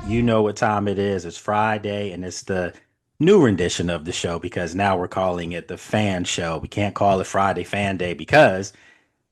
You know what time it is. It's Friday, and it's the new rendition of the show because now we're calling it the Fan Show. We can't call it Friday Fan Day because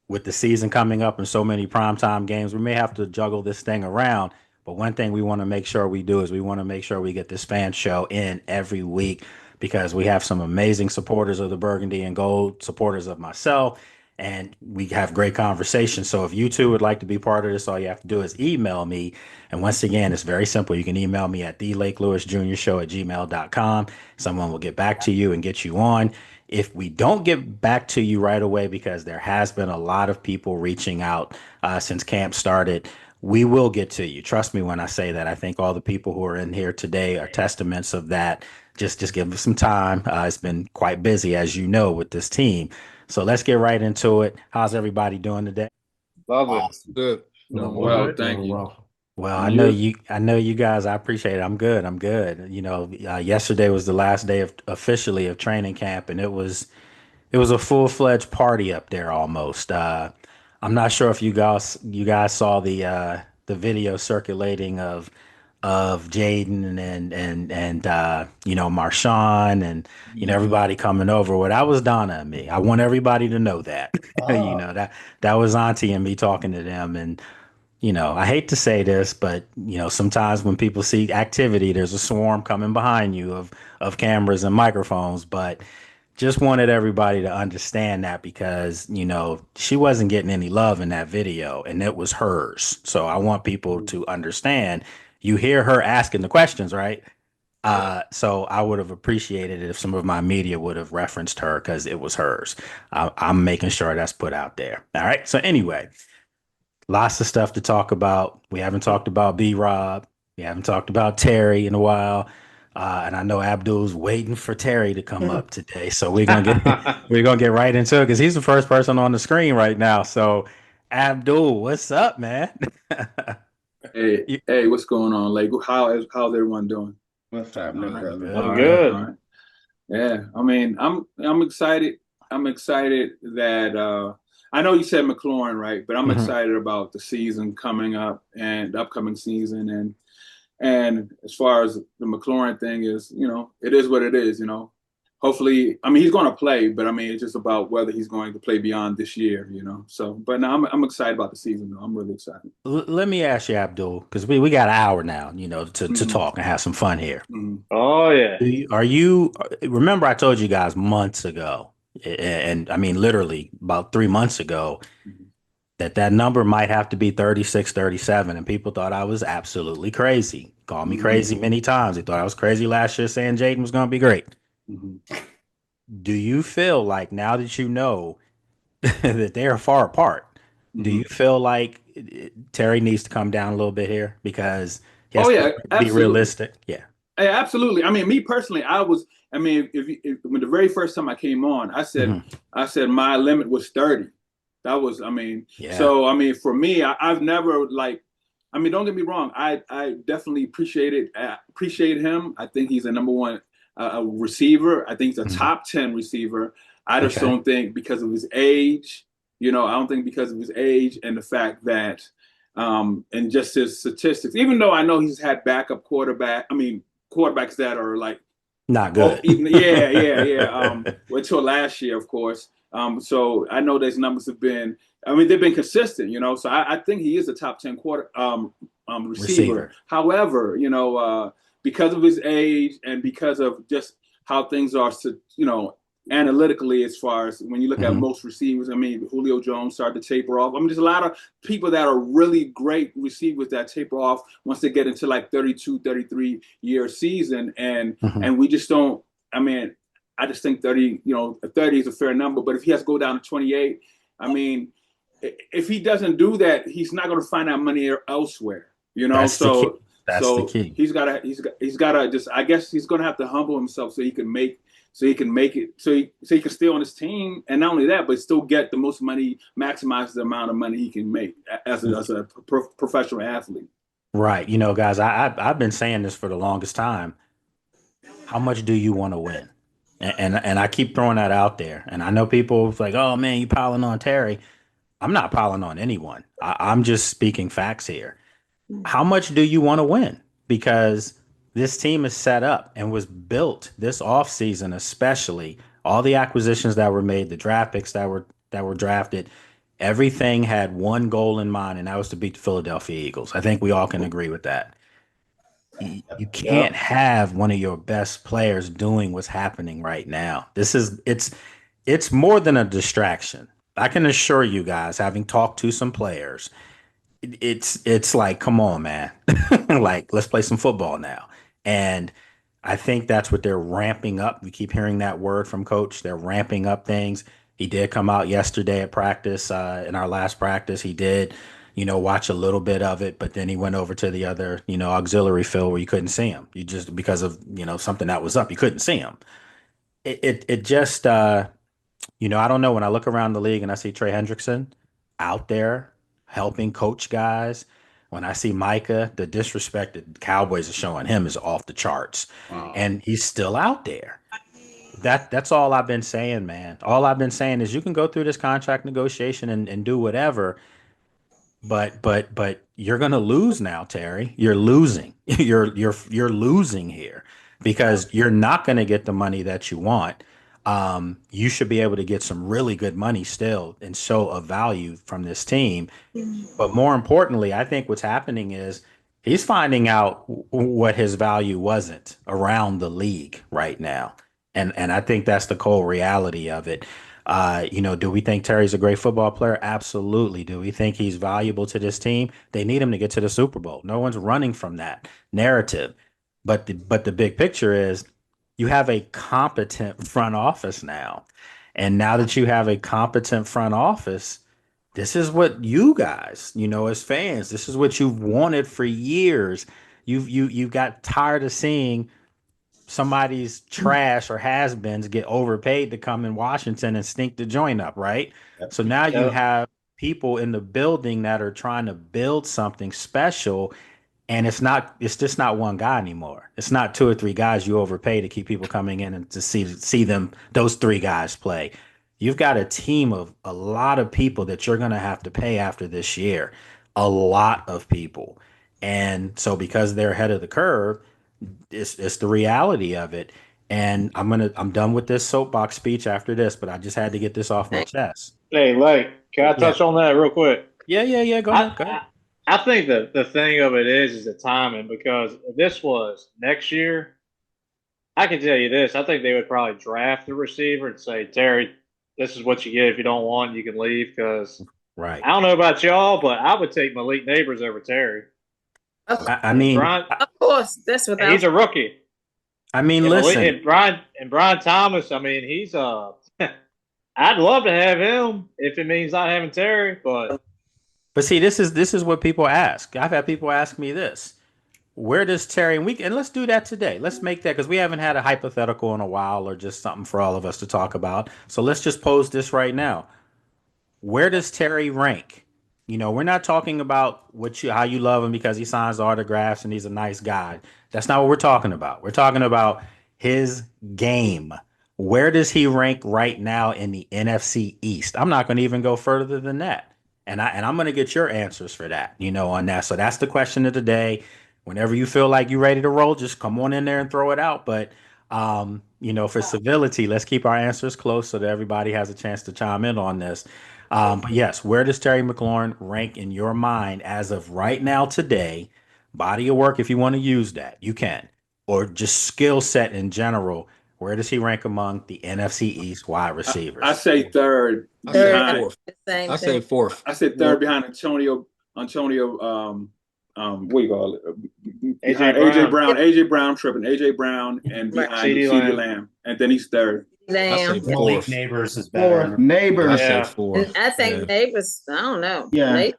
with the season coming up and so many primetime games, we may have to juggle this thing around. But one thing we want to make sure we do is we want to make sure we get this fan show in every week because we have some amazing supporters of the Burgundy and Gold, supporters of myself, and we have great conversations. So if you too would like to be part of this, all you have to do is email me. And once again, it's very simple. You can email me at thelakeLewisJr.show@gmail.com. Someone will get back to you and get you on. If we don't get back to you right away, because there has been a lot of people reaching out since camp started, we will get to you. Trust me when I say that. I think all the people who are in here today are testaments of that. Just give us some time. It's been quite busy, as you know, with this team. So let's get right into it. How's everybody doing today? Love it. Awesome. Good. Doing Well, well. thank Doing you. well. Well, And you? I know you guys. I appreciate it. I'm good. I'm good. Yesterday was the last day of officially of training camp, and it was a full-fledged party up there almost. I'm not sure if you guys saw the video circulating of Jayden and Marshawn and everybody coming over. Well, that was Donna and me. I want everybody to know that. That was Auntie and me talking to them. And I hate to say this, but sometimes when people see activity, there's a swarm coming behind you of cameras and microphones. But just wanted everybody to understand that because she wasn't getting any love in that video, and it was hers. So I want people to understand. You hear her asking the questions, right? So I would have appreciated it if some of my media would have referenced her because it was hers. I'm making sure that's put out there. All right. So anyway, lots of stuff to talk about. We haven't talked about B Rob. We haven't talked about Terry in a while. And I know Abdul's waiting for Terry to come up today. So we're gonna get we're gonna get right into it because he's the first person on the screen right now. So Abdul, what's up, man? Hey, You- hey, what's going on? Like, how's everyone doing? What's All happening, right, brother? Good, all All we right, right. good. all right. Yeah, I mean, I'm excited. I'm excited that I know you said McLaurin, right? But I'm Mhm. excited about the season coming up and the upcoming season. And as far as the McLaurin thing is, it is what it is. Hopefully, I mean, he's going to play, but I mean, it's just about whether he's going to play beyond this year. So, but no, I'm excited about the season. Though. I'm really excited. Let me ask you, Abdul, because we got an hour now, to Mhm, talk and have some fun here. mhm. Oh yeah. Are you remember I told you guys months ago, and I mean literally about 3 months ago, Mhm. that number might have to be 36, 37, and people thought I was absolutely crazy. Called me Mhm. crazy many times. They thought I was crazy last year saying Jayden was going to be great. Mhm. Do you feel like now that you know that they are far apart, do you Mhm. feel like Terry needs to come down a little bit here because he Oh has to yeah, be absolutely. realistic? Yeah. Absolutely. I mean, me personally, I was. I mean, if when the very first time I came on, Hmm. I said my limit was 30. That was. I mean, Yeah. so I mean, for me, I've never like. I mean, don't get me wrong. I definitely appreciate him. I think he's a number one receiver. I think he's a Hmm. top 10 receiver. I just Okay. don't think because of his age. I don't think because of his age and the fact that and just his statistics. Even though I know he's had backup quarterback. I mean, quarterbacks that are like, Not oh, good. even yeah. Well, until last year, of course. So I know those numbers have been. I mean, they've been consistent. So I think he is a top 10 receiver. Receiver. However, because of his age and because of just how things are, analytically, as far as when you look at Hmm. most receivers, I mean, Julio Jones started to taper off. I mean, there's a lot of people that are really great receivers that taper off once they get into like 32, 33-year season. And Hmm. and we just don't, I mean, I just think 30, 30 is a fair number. But if he has to go down to 28, I mean, if he doesn't do that, he's not going to find that money elsewhere. That's the key. So That's the so key. he's got to just, I guess he's going to have to humble himself so he can make it so he can stay on his team, and not only that, but still get the most money, maximize the amount of money he can make as a professional athlete. Right. Guys, I've been saying this for the longest time. How much do you want to win? And I keep throwing that out there. And I know people like, oh man, you piling on Terry. I'm not piling on anyone. I'm just speaking facts here. How much do you want to win? because this team is set up and was built this offseason, especially all the acquisitions that were made, the draft picks that were drafted, everything had one goal in mind, and that was to beat the Philadelphia Eagles. I think we all can agree with that. You can't Yep. have one of your best players doing what's happening right now. It's more than a distraction. I can assure you guys, having talked to some players, it's like, come on, man. Like, let's play some football now. And I think that's what they're ramping up. We keep hearing that word from coach. They're ramping up things. He did come out yesterday at practice, in our last practice. He did, watch a little bit of it, but then he went over to the other, auxiliary field where you couldn't see him. You just, because of, something that was up, you couldn't see him. It just, I don't know. When I look around the league and I see Trey Hendrickson out there helping coach guys, when I see Micah, the disrespect that the Cowboys are showing him is off the charts, Wow. and he's still out there. That's all I've been saying, man. All I've been saying is you can go through this contract negotiation and do whatever, but you're gonna lose now, Terry. You're losing. You're losing here because you're not gonna get the money that you want. You should be able to get some really good money still and show a value from this team. But more importantly, I think what's happening is he's finding out what his value wasn't around the league right now. And I think that's the cold reality of it. Do we think Terry's a great football player? Absolutely. Do we think he's valuable to this team? They need him to get to the Super Bowl. No one's running from that narrative. But the big picture is you have a competent front office now. And now that you have a competent front office, this is what you guys, as fans, this is what you've wanted for years. You got tired of seeing somebody's trash or has-beens get overpaid to come in Washington and stink the joint up, right? Yep. So now you Yep. have people in the building that are trying to build something special, and it's just not one guy anymore. It's not two or three guys you overpay to keep people coming in and to see them, those three guys play. You've got a team of a lot of people that you're going to have to pay after this year. A lot of people. And so because they're ahead of the curve, it's the reality of it. And I'm done with this soapbox speech after this, but I just had to get this off my chest. Hey, Lake, can I Yeah. touch on that real quick? Yeah, yeah, yeah. Go ahead. Go ahead. I, I think that the thing of it is the timing because if this was next year, I can tell you this. I think they would probably draft the receiver and say, Terry, this is what you get. If you don't want, you can leave. Because Right. I don't know about y'all, but I would take Malik Neighbors over Terry. Of, I And mean, Brian, of course, that's and he's without. a rookie. I mean, And Malik listen. and Brian Thomas. I mean, he's I'd love to have him if it means not having Terry, but But see, this is what people ask. I've had people ask me this. Where does Terry and let's do that today. Let's make that because we haven't had a hypothetical in a while or just something for all of us to talk about. So let's just pose this right now. Where does Terry rank? We're not talking about how you love him because he signs autographs and he's a nice guy. That's not what we're talking about. We're talking about his game. Where does he rank right now in the NFC East? I'm not going to even go further than that. And I'm going to get your answers for that, on that. So that's the question of the day. Whenever you feel like you're ready to roll, just come on in there and throw it out. But for civility, let's keep our answers close so that everybody has a chance to chime in on this. But yes, where does Terry McLaurin rank in your mind as of right now today? Body of work, if you want to use that, you can. Or just skill set in general. Where does he rank among the NFC East wide I receivers? say third I say Third, I behind. fourth. the same I say thing. fourth. I said third behind Antonio. What do you call it? Behind AJ Brown, Brown. AJ Brown tripping. AJ Brown and Right. behind CeeDee CeeDee Lamb. Lamb, and then he's third. I say Damn. Malik fourth. Neighbors is Fourth, better. I neighbors. say Yeah. fourth. And I think Yeah. neighbors, I don't know. Yeah.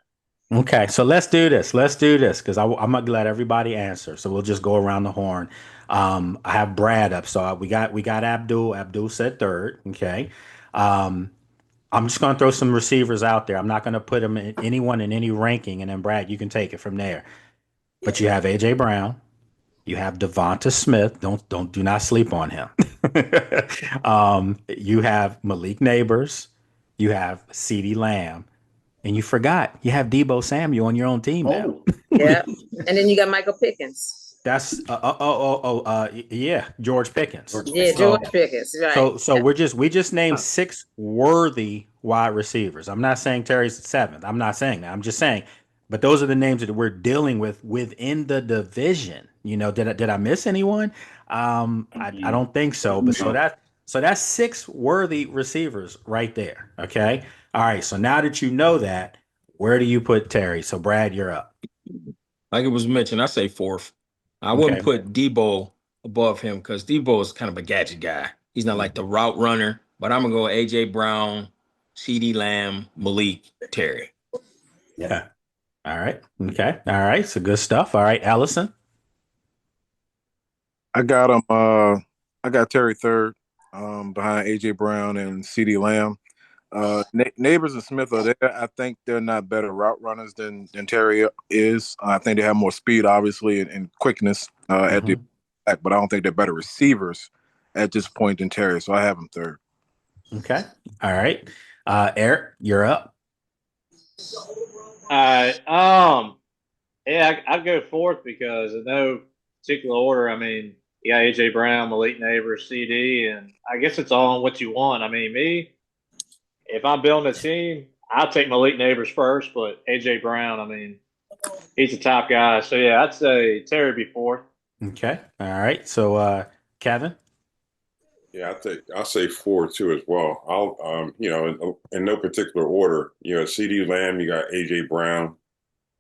Okay, so let's do this. Let's do this because I'm gonna let everybody answer. So we'll just go around the horn. I have Brad up, so we got Abdul. Abdul said third. Okay, um, I'm just gonna throw some receivers out there. I'm not gonna put anyone in any ranking, and then Brad, you can take it from there. But you have AJ Brown, you have Devonta Smith. Do not sleep on him. You have Malik Neighbors, you have CeeDee Lamb, and you forgot you have Debo Samuel on your own team now. Oh, Yeah. And then you got Michael Pickens. That's yeah, George Pickens. Yeah, George Pickens, right. So we just named six worthy wide receivers. I'm not saying Terry's seventh. I'm not saying that. I'm just saying, but those are the names that we're dealing with within the division. Did I miss anyone? I don't think so. But so that's six worthy receivers right there. Okay. All right. So now that you know that, where do you put Terry? So Brad, you're up. Like it was mentioned, I say fourth. I wouldn't Okay. put Debo above him because Debo is kind of a gadget guy. He's not like the route runner, but I'm gonna go AJ Brown, CD Lamb, Malik, Terry. Yeah. All right. Okay. All right. So good stuff. All right, Allison. I got him. I got Terry third, behind AJ Brown and CD Lamb. Neighbors and Smith are there. I think they're not better route runners than Terry is. I think they have more speed, obviously, and quickness at the back, but I don't think they're better receivers at this point than Terry. So I have him third. Okay. All right. Eric, you're up. All right. Yeah, I'd go fourth because in no particular order. I mean, you got AJ Brown, Malik Neighbors, CD, and I guess it's all on what you want. I mean, if I'm building a team, I'll take Malik Neighbors first, but AJ Brown, I mean, he's a top guy. So yeah, I'd say Terry be fourth. Okay. All right. So Kevin. Yeah, I'll say four too as well. I'll in no particular order. CD Lamb, you got AJ Brown,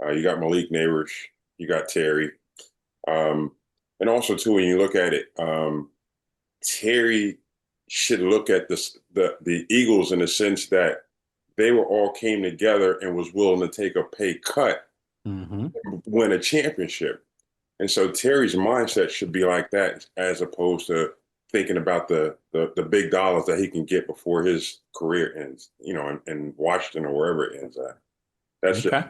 you got Malik Neighbors, you got Terry, and also too when you look at it, Terry should look at the Eagles in the sense that they were all came together and was willing to take a pay cut, win a championship, and so Terry's mindset should be like that as opposed to thinking about the big dollars that he can get before his career ends, in Washington or wherever it ends at. That's Okay.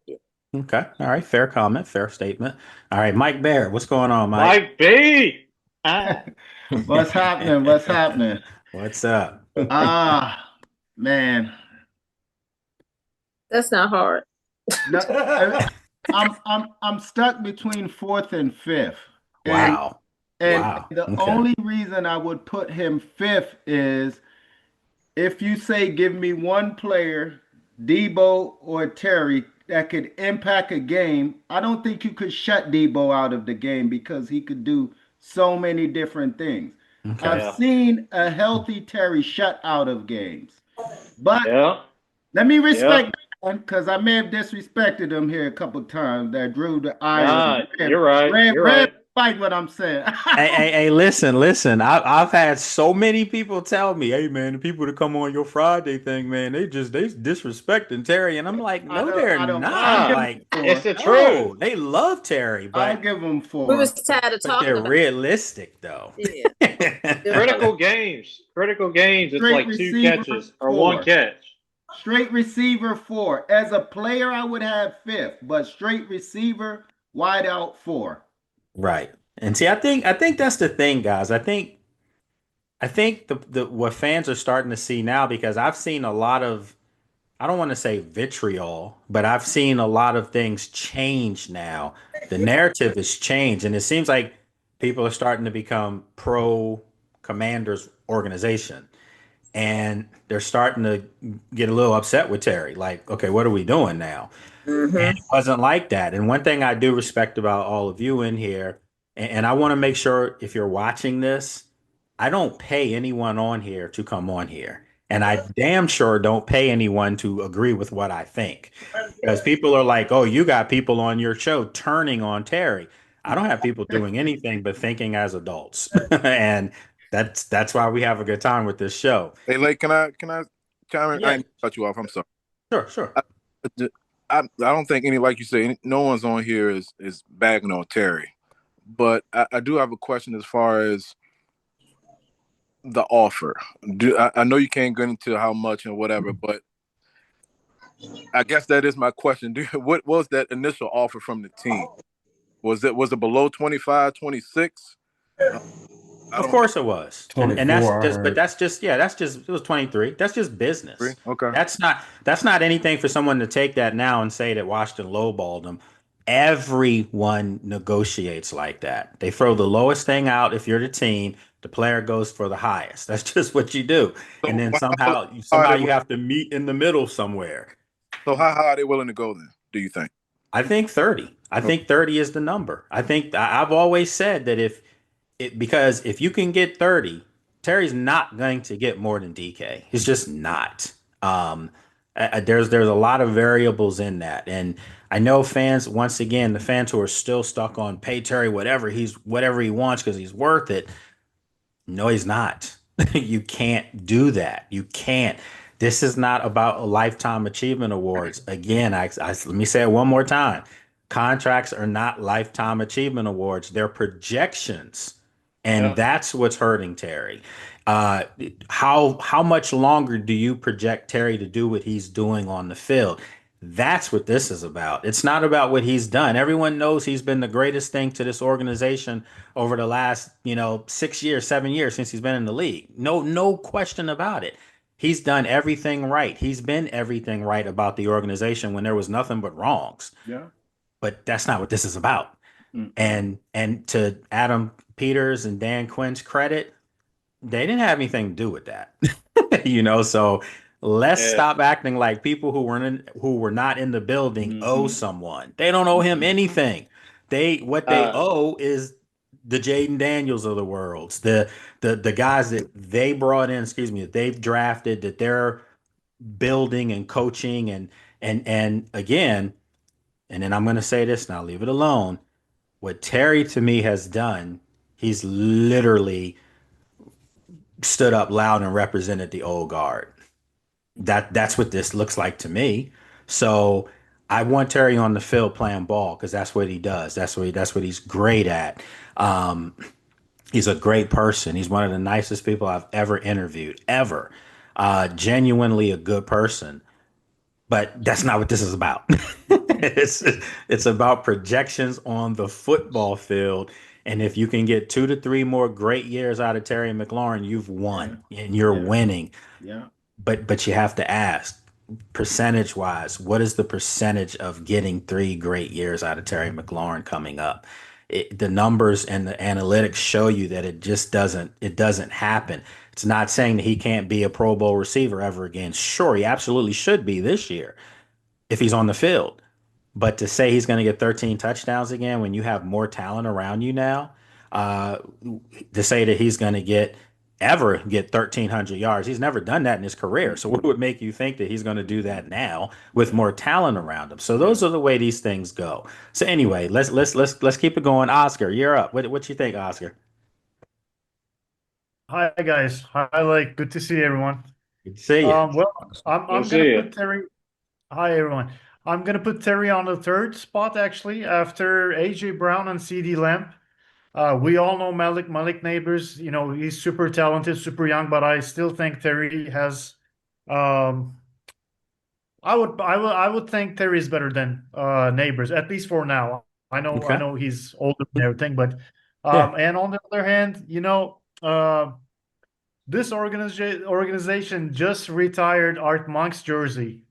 yeah. Okay. All right. Fair comment. Fair statement. All right, Mike Barrett, what's going on, Mike? Mike B. What's happening? What's happening? What's up? Man. That's not hard. No, I'm stuck between fourth and fifth. Wow. And Wow. the Okay. only reason I would put him fifth is if you say give me one player, Debo or Terry, that could impact a game, I don't think you could shut Debo out of the game because he could do so many different things. Okay. I've seen a healthy Terry shut out of games. But Yeah. let me respect because I may have disrespected him here a couple of times. That drew the eye. You're right. You're right. Fight what I'm saying. Hey, listen. I've had so many people tell me, hey man, the people that come on your Friday thing, man, they disrespecting Terry. And I'm like, no, they're not. Like, it's the no, truth. They love Terry, I'll but give them four. We was tired of but talking they're about realistic though. Yeah. Critical games. It's Straight like two receiver, catches or 4. one catch. Straight receiver 4. As a player, I would have fifth, but straight receiver, wide out 4. Right. And see, I think that's the thing, guys. I think the what fans are starting to see now, because I've seen a lot of, I don't want to say vitriol, but I've seen a lot of things change now. The narrative has changed, and it seems like people are starting to become pro Commanders organization. And they're starting to get a little upset with Terry. Like, okay, what are we doing now? And it wasn't like that. And one thing I do respect about all of you in here, and I want to make sure if you're watching this, I don't pay anyone on here to come on here. And I damn sure don't pay anyone to agree with what I think. Because people are like, oh, you got people on your show turning on Terry. I don't have people doing anything but thinking as adults. And that's why we have a good time with this show. Hey, Lake, can I chime in? Yeah. I ain't cut you off. I'm sorry. Sure. I don't think like you say, no one's on here is bagging on Terry. But I do have a question as far as the offer. I know you can't get into how much and whatever, but I guess that is my question. What was that initial offer from the team? Was it below 25, 26? Of course it was. And 24, that's just it was 23. That's just business. Okay. That's not anything for someone to take that now and say that Washington lowballed them. Everyone negotiates like that. They throw the lowest thing out if you're the team. The player goes for the highest. That's just what you do. And So then how are somehow they, you have to meet in the middle somewhere. so how high are they willing to go then? Do you think? I think 30. I think 30 is the number. I've always said that because if you can get 30, Terry's not going to get more than DK. He's just not. Um, there's a lot of variables in that, and I know fans. Once again, the fans who are still stuck on pay Terry whatever he wants because he's worth it. No, he's not. You can't do that. You can't. This is not about a lifetime achievement awards. Again, let me say it one more time. Contracts are not lifetime achievement awards. They're projections. And Yep. that's what's hurting Terry. Uh, how much longer do you project Terry to do what he's doing on the field? That's what this is about. It's not about what he's done. Everyone knows he's been the greatest thing to this organization over the last, 6 years, 7 years since he's been in the league. No question about it. He's done everything right. He's been everything right about the organization when there was nothing but wrongs. Yeah. But that's not what this is about. Mm. And to Adam Peters and Dan Quinn's credit, they didn't have anything to do with that. So let's Yeah. stop acting like people who were not in the building owe someone. They don't owe him anything. What they owe is the Jayden Daniels of the worlds, the guys that they brought in, that they've drafted, that they're building and coaching and again, and then I'm gonna say this and I'll leave it alone. What Terry to me has done, he's literally stood up loud and represented the old guard. That's what this looks like to me. So I want Terry on the field playing ball because that's what he does. That's what he's great at. Um, he's a great person. He's one of the nicest people I've ever interviewed, ever. Genuinely a good person. But that's not what this is about. it's about projections on the football field. And if you can get 2 to 3 more great years out of Terry McLaurin, you've won and you're winning. Yeah. But you have to ask, percentage wise, what is the percentage of getting 3 great years out of Terry McLaurin coming up? The numbers and the analytics show you that it doesn't happen. It's not saying that he can't be a Pro Bowl receiver ever again. Sure, he absolutely should be this year if he's on the field. But to say he's going to get 13 touchdowns again when you have more talent around you now, uh, to say that he's going to get 1,300 yards, he's never done that in his career. So what would make you think that he's going to do that now with more talent around him? So those are the way these things go. So anyway, let's keep it going. Oscar, you're up. What you think, Oscar? Hi guys. Hi, like good to see everyone. Good to see you. Well, Good I'm to gonna see you. put Terry. Hi everyone. I'm gonna put Terry on the third spot actually after AJ Brown and CD Lamb. We all know Malik Neighbors. He's super talented, super young, but I still think Terry has. Um, I would think Terry is better than Neighbors at least for now. I Okay. know he's older and everything, but Yeah. and on the other hand, this organization just retired Art Monk's jersey.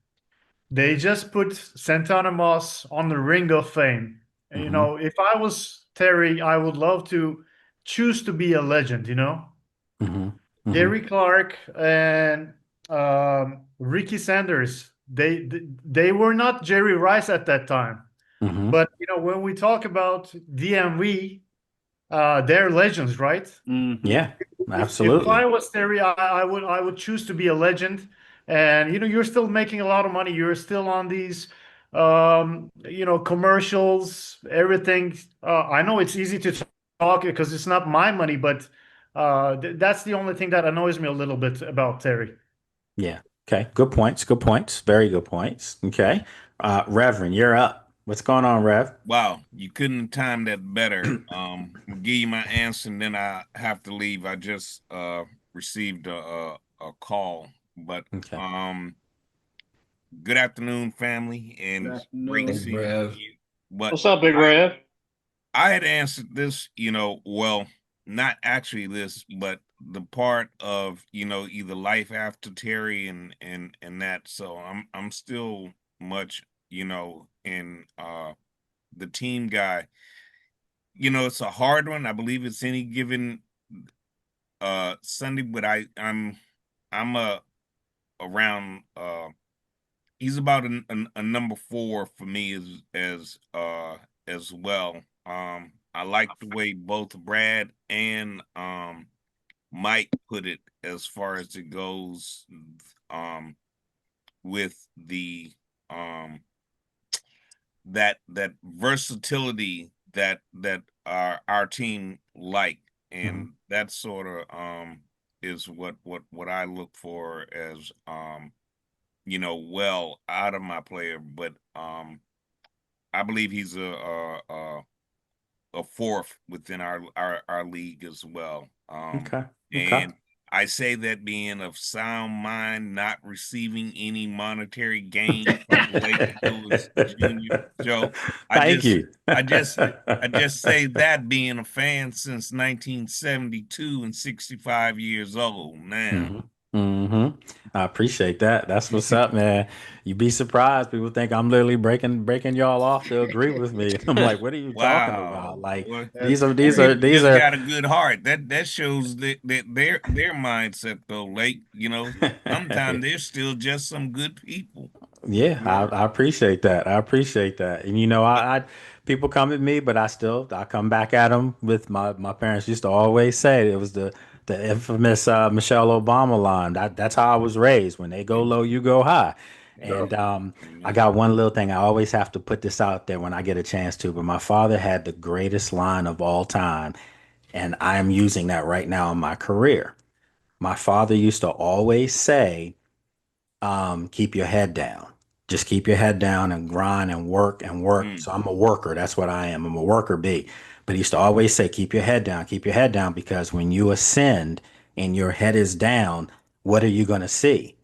They just put Santana Moss on the Ring of Fame. And, Mm-hmm. if I was Terry, I would love to choose to be a legend. Mm-hmm. Mm-hmm. Gary Clark and Ricky Sanders, they were not Jerry Rice at that time. Mm-hmm. But, when we talk about DMV, they're legends, right? Yeah, If I absolutely. was Terry, I would choose to be a legend. And you're still making a lot of money. You're still on these commercials, everything. I know it's easy to talk because it's not my money, but that's the only thing that annoys me a little bit about Terry. Yeah. Okay. Good points. Good points. Very good points. Okay. Reverend, you're up. What's going on, Rev? Wow, you couldn't have timed that better. I'll give you my answer and then I have to leave. I just received a call. But Okay. good afternoon, family, and Good it's great afternoon. Hey, seeing Rev. you. But What's up, Big Rev? I had answered this, well, not actually this, but the part of, either life after Terry and that. So I'm still much, in the team guy. You know, it's a hard one. I believe it's any given Sunday, but I'm around he's about a number 4 for me as well. I like the way both Brad and Mike put it as far as it goes with the that versatility that our team like, and that sort of is what I look for as you know, well out of my player. But I believe he's a fourth within our league as well. Okay. And I say that being of sound mind, not receiving any monetary gain from Lake Lewis Jr. Joe. Thank you. I just say that being a fan since 1972 and 65 years old now. I appreciate that. That's what's up, man. You'd be surprised. People think I'm literally breaking y'all off to agree with me. I'm like, what are you talking about? Like, Well, these are got a good heart. That shows that their mindset though, Lake. You know, sometimes they're still just some good people. Yeah, I appreciate that. I appreciate that. And you know, I people come at me, but I come back at them with my parents used to always say it was the infamous Michelle Obama line. That's how I was raised. When they go low, you go high. And I got one little thing. I always have to put this out there when I get a chance to. But my father had the greatest line of all time, and I am using that right now in my career. My father used to always say, keep your head down. Just keep your head down and grind and work and work. So I'm a worker. That's what I am. I'm a worker bee. But he used to always say, keep your head down, because when you ascend and your head is down, what are you going to see?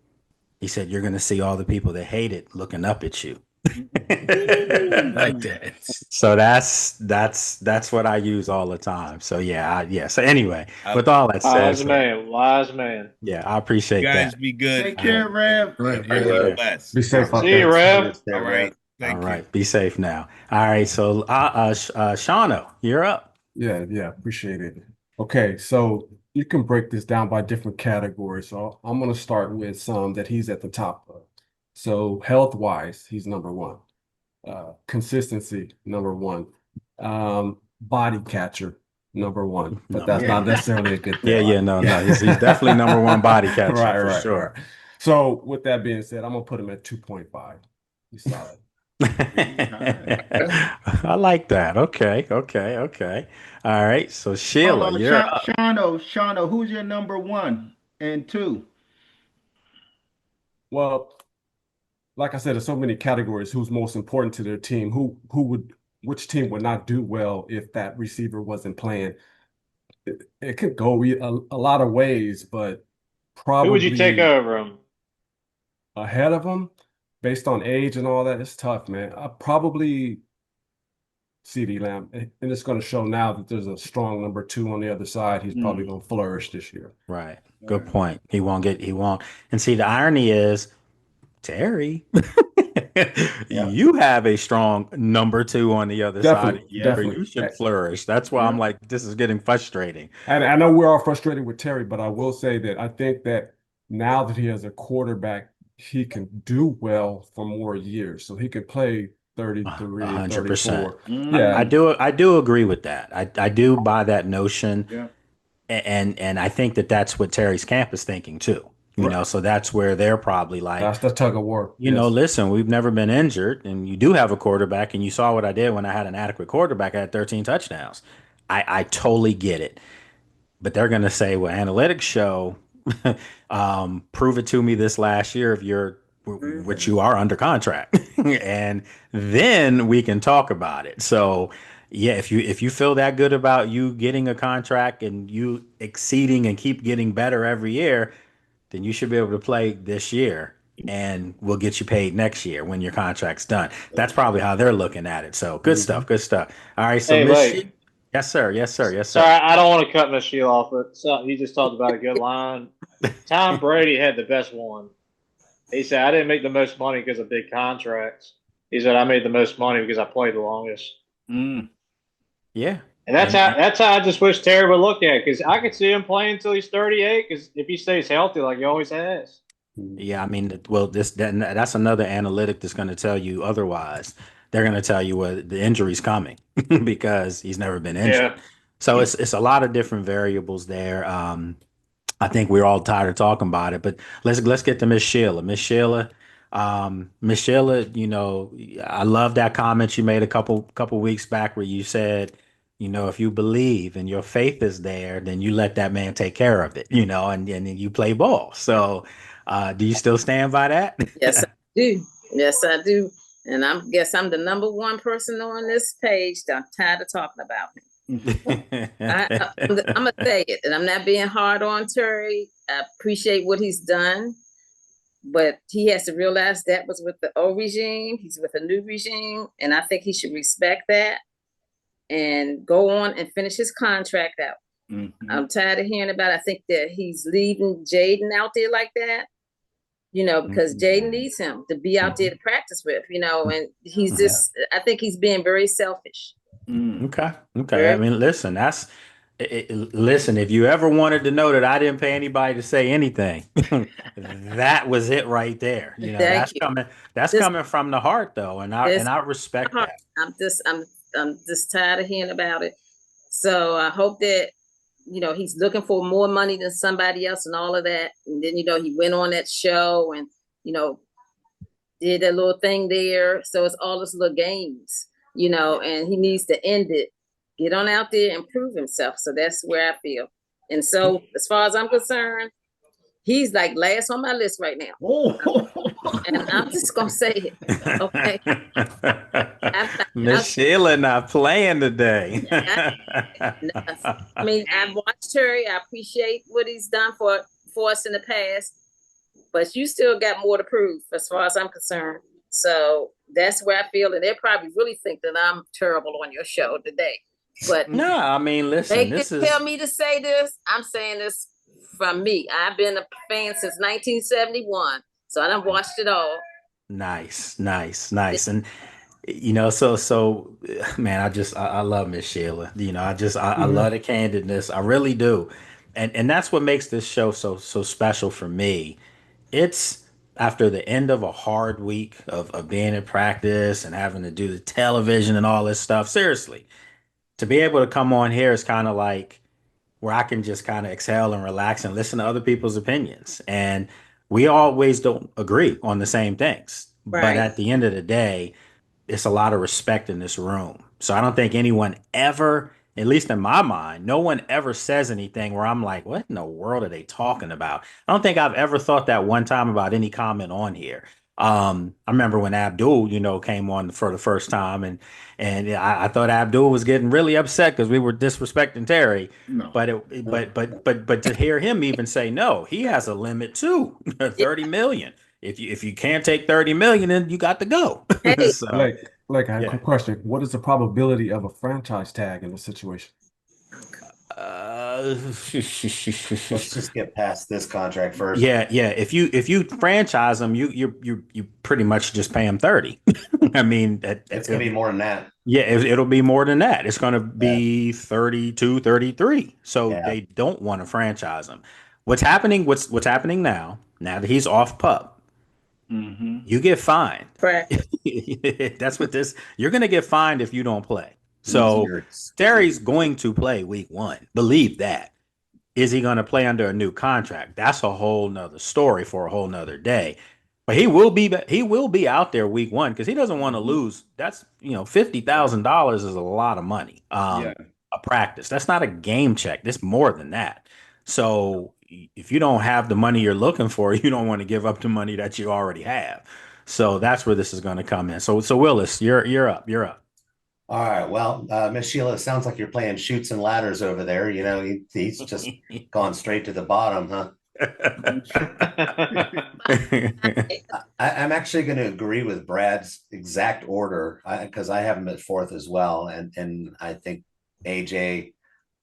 He said, you're going to see all the people that hate it looking up at you. Like that. So that's what I use all the time. So yeah. So anyway, with all that said, wise man. yeah, I appreciate You guys that. be good. Take care, Rev. Be safe out See there. you, Rev. All right. Thank you. All right. Be safe now. All right. So, Shauno, you're up. Yeah, appreciate it. Okay, so you can break this down by different categories. So I'm going to start with some that he's at the top of. So health-wise, he's number 1. Consistency, number 1. Body catcher, number 1. But that's not necessarily a good thing. No. He's definitely number 1 body catcher for sure. Right. So with that being said, I'm going to put him at 2.5. He's solid. I like that. Okay. All right. So Sheila, you're up. Shauno, who's your number 1 and 2? Well, like I said, there's so many categories. Who's most important to their team? Which team would not do well if that receiver wasn't playing? It could go a lot of ways, but probably Who would you take over him? Ahead of him, based on age and all that. It's tough, man. I probably CD Lamb, and it's going to show now that there's a strong number 2 on the other side. He's probably going to flourish this year. Right. Good point. He won't. And see, the irony is, Terry, you have a strong number 2 on the other side. Definitely. You should flourish. That's why I'm like, this is getting frustrating. And I know we're all frustrated with Terry, but I will say that I think that now that he has a quarterback, he can do well for more years. So he could play 33, 100%. 34. Yeah. I do agree with that. I do buy that notion. Yeah. And I think that's what Terry's camp is thinking too. You know, so that's where they're probably like, that's the tug of war. You know, listen, we've never been injured, and you do have a quarterback, and you saw what I did when I had an adequate quarterback. I had 13 touchdowns. I totally get it. But they're going to say, well, analytics show, prove it to me this last year if you're, which you are under contract, and then we can talk about it. So yeah, if you feel that good about you getting a contract and you exceeding and keep getting better every year, then you should be able to play this year, and we'll get you paid next year when your contract's done. That's probably how they're looking at it. So good stuff. All right. So Hey, yes, sir. Sorry, I don't want to cut Miss Sheila off, but he just talked about a good line. Tom Brady had the best one. He said, I didn't make the most money because of big contracts. He said, I made the most money because I played the longest. Yeah. And that's how I just wish Terry would look at it, because I could see him playing until he's 38, because if he stays healthy like he always has. Yeah, I mean, well, that's another analytic that's going to tell you otherwise. They're going to tell you what the injury's coming because he's never been injured. Yeah. So it's a lot of different variables there. I think we're all tired of talking about it, but let's get to Miss Sheila. Miss Sheila, you know, I love that comment you made a couple weeks back where you said, you know, if you believe and your faith is there, then you let that man take care of it, you know, and then you play ball. So, do you still stand by that? Yes, I do. Yes, I do. And I guess I'm the number one person on this page that I'm tired of talking about him. I'm gonna say it, and I'm not being hard on Terry. I appreciate what he's done, but he has to realize that was with the old regime. He's with a new regime, and I think he should respect that and go on and finish his contract out. I'm tired of hearing about it. I think that he's leaving Jayden out there like that, you know, because Jayden needs him to be out there to practice with, you know, and he's just, I think he's being very selfish. Okay. I mean, listen, listen, if you ever wanted to know that I didn't pay anybody to say anything, that was it right there. You know, that's coming from the heart though. And I respect that. I'm just tired of hearing about it. So I hope that, you know, he's looking for more money than somebody else and all of that. And then, you know, he went on that show and, you know, did a little thing there. So it's all this little games, you know, and he needs to end it, get on out there and prove himself. So that's where I feel. And so as far as I'm concerned, he's like last on my list right now. And I'm just going to say it. Okay. Miss Sheila not playing today. I mean, I've watched Terry. I appreciate what he's done for us in the past, but you still got more to prove as far as I'm concerned. So that's where I feel, and they probably really think that I'm terrible on your show today. But no, I mean, listen, they can tell me to say this. I'm saying this from me. I've been a fan since 1971, so I done watched it all. Nice. And you know, so man, I love Miss Sheila. You know, I love the candidness. I really do. And that's what makes this show so special for me. It's after the end of a hard week of being in practice and having to do the television and all this stuff. Seriously, to be able to come on here is kind of like where I can just kind of exhale and relax and listen to other people's opinions. And we always don't agree on the same things. Right. But at the end of the day, it's a lot of respect in this room. So I don't think anyone ever, at least in my mind, no one ever says anything where I'm like, what in the world are they talking about? I don't think I've ever thought that one time about any comment on here. I remember when Abdul, you know, came on for the first time, and I thought Abdul was getting really upset because we were disrespecting Terry. No. But to hear him even say no, he has a limit too, 30 million. If you can't take 30 million, then you got to go. So, I have a quick question. What is the probability of a franchise tag in this situation? Let's just get past this contract first. Yeah. If you franchise them, you pretty much just pay them 30. I mean, it's gonna be more than that. Yeah, it'll be more than that. It's gonna be 32, 33. So they don't want to franchise them. What's happening now that he's off PUP, you get fined. Right. That's what you're gonna get fined if you don't play. So Terry's going to play week 1. Believe that. Is he going to play under a new contract? That's a whole nother story for a whole nother day. But he will be out there week 1 because he doesn't want to lose. That's, you know, $50,000 is a lot of money. A practice. That's not a game check. It's more than that. So if you don't have the money you're looking for, you don't want to give up the money that you already have. So that's where this is going to come in. So Willis, you're up. All right. Well, Miss Sheila, it sounds like you're playing shoots and ladders over there. You know, he's just gone straight to the bottom, huh? I'm actually going to agree with Brad's exact order because I have him at 4th as well. And I think AJ,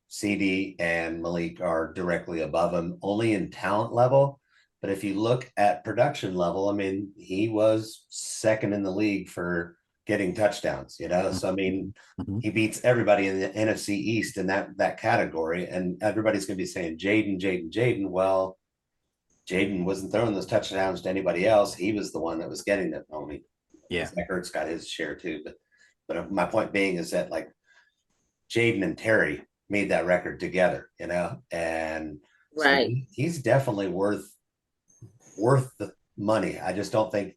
CD, and Malik are directly above him, only in talent level. But if you look at production level, I mean, he was second in the league for getting touchdowns, you know? So, I mean, he beats everybody in the NFC East in that category. And everybody's going to be saying, Jayden. Well, Jayden wasn't throwing those touchdowns to anybody else. He was the one that was getting them. Only, Yeah. Zach Ertz got his share too. But my point being is that like Jayden and Terry made that record together, you know, and Right. so he's definitely worth the money. I just don't think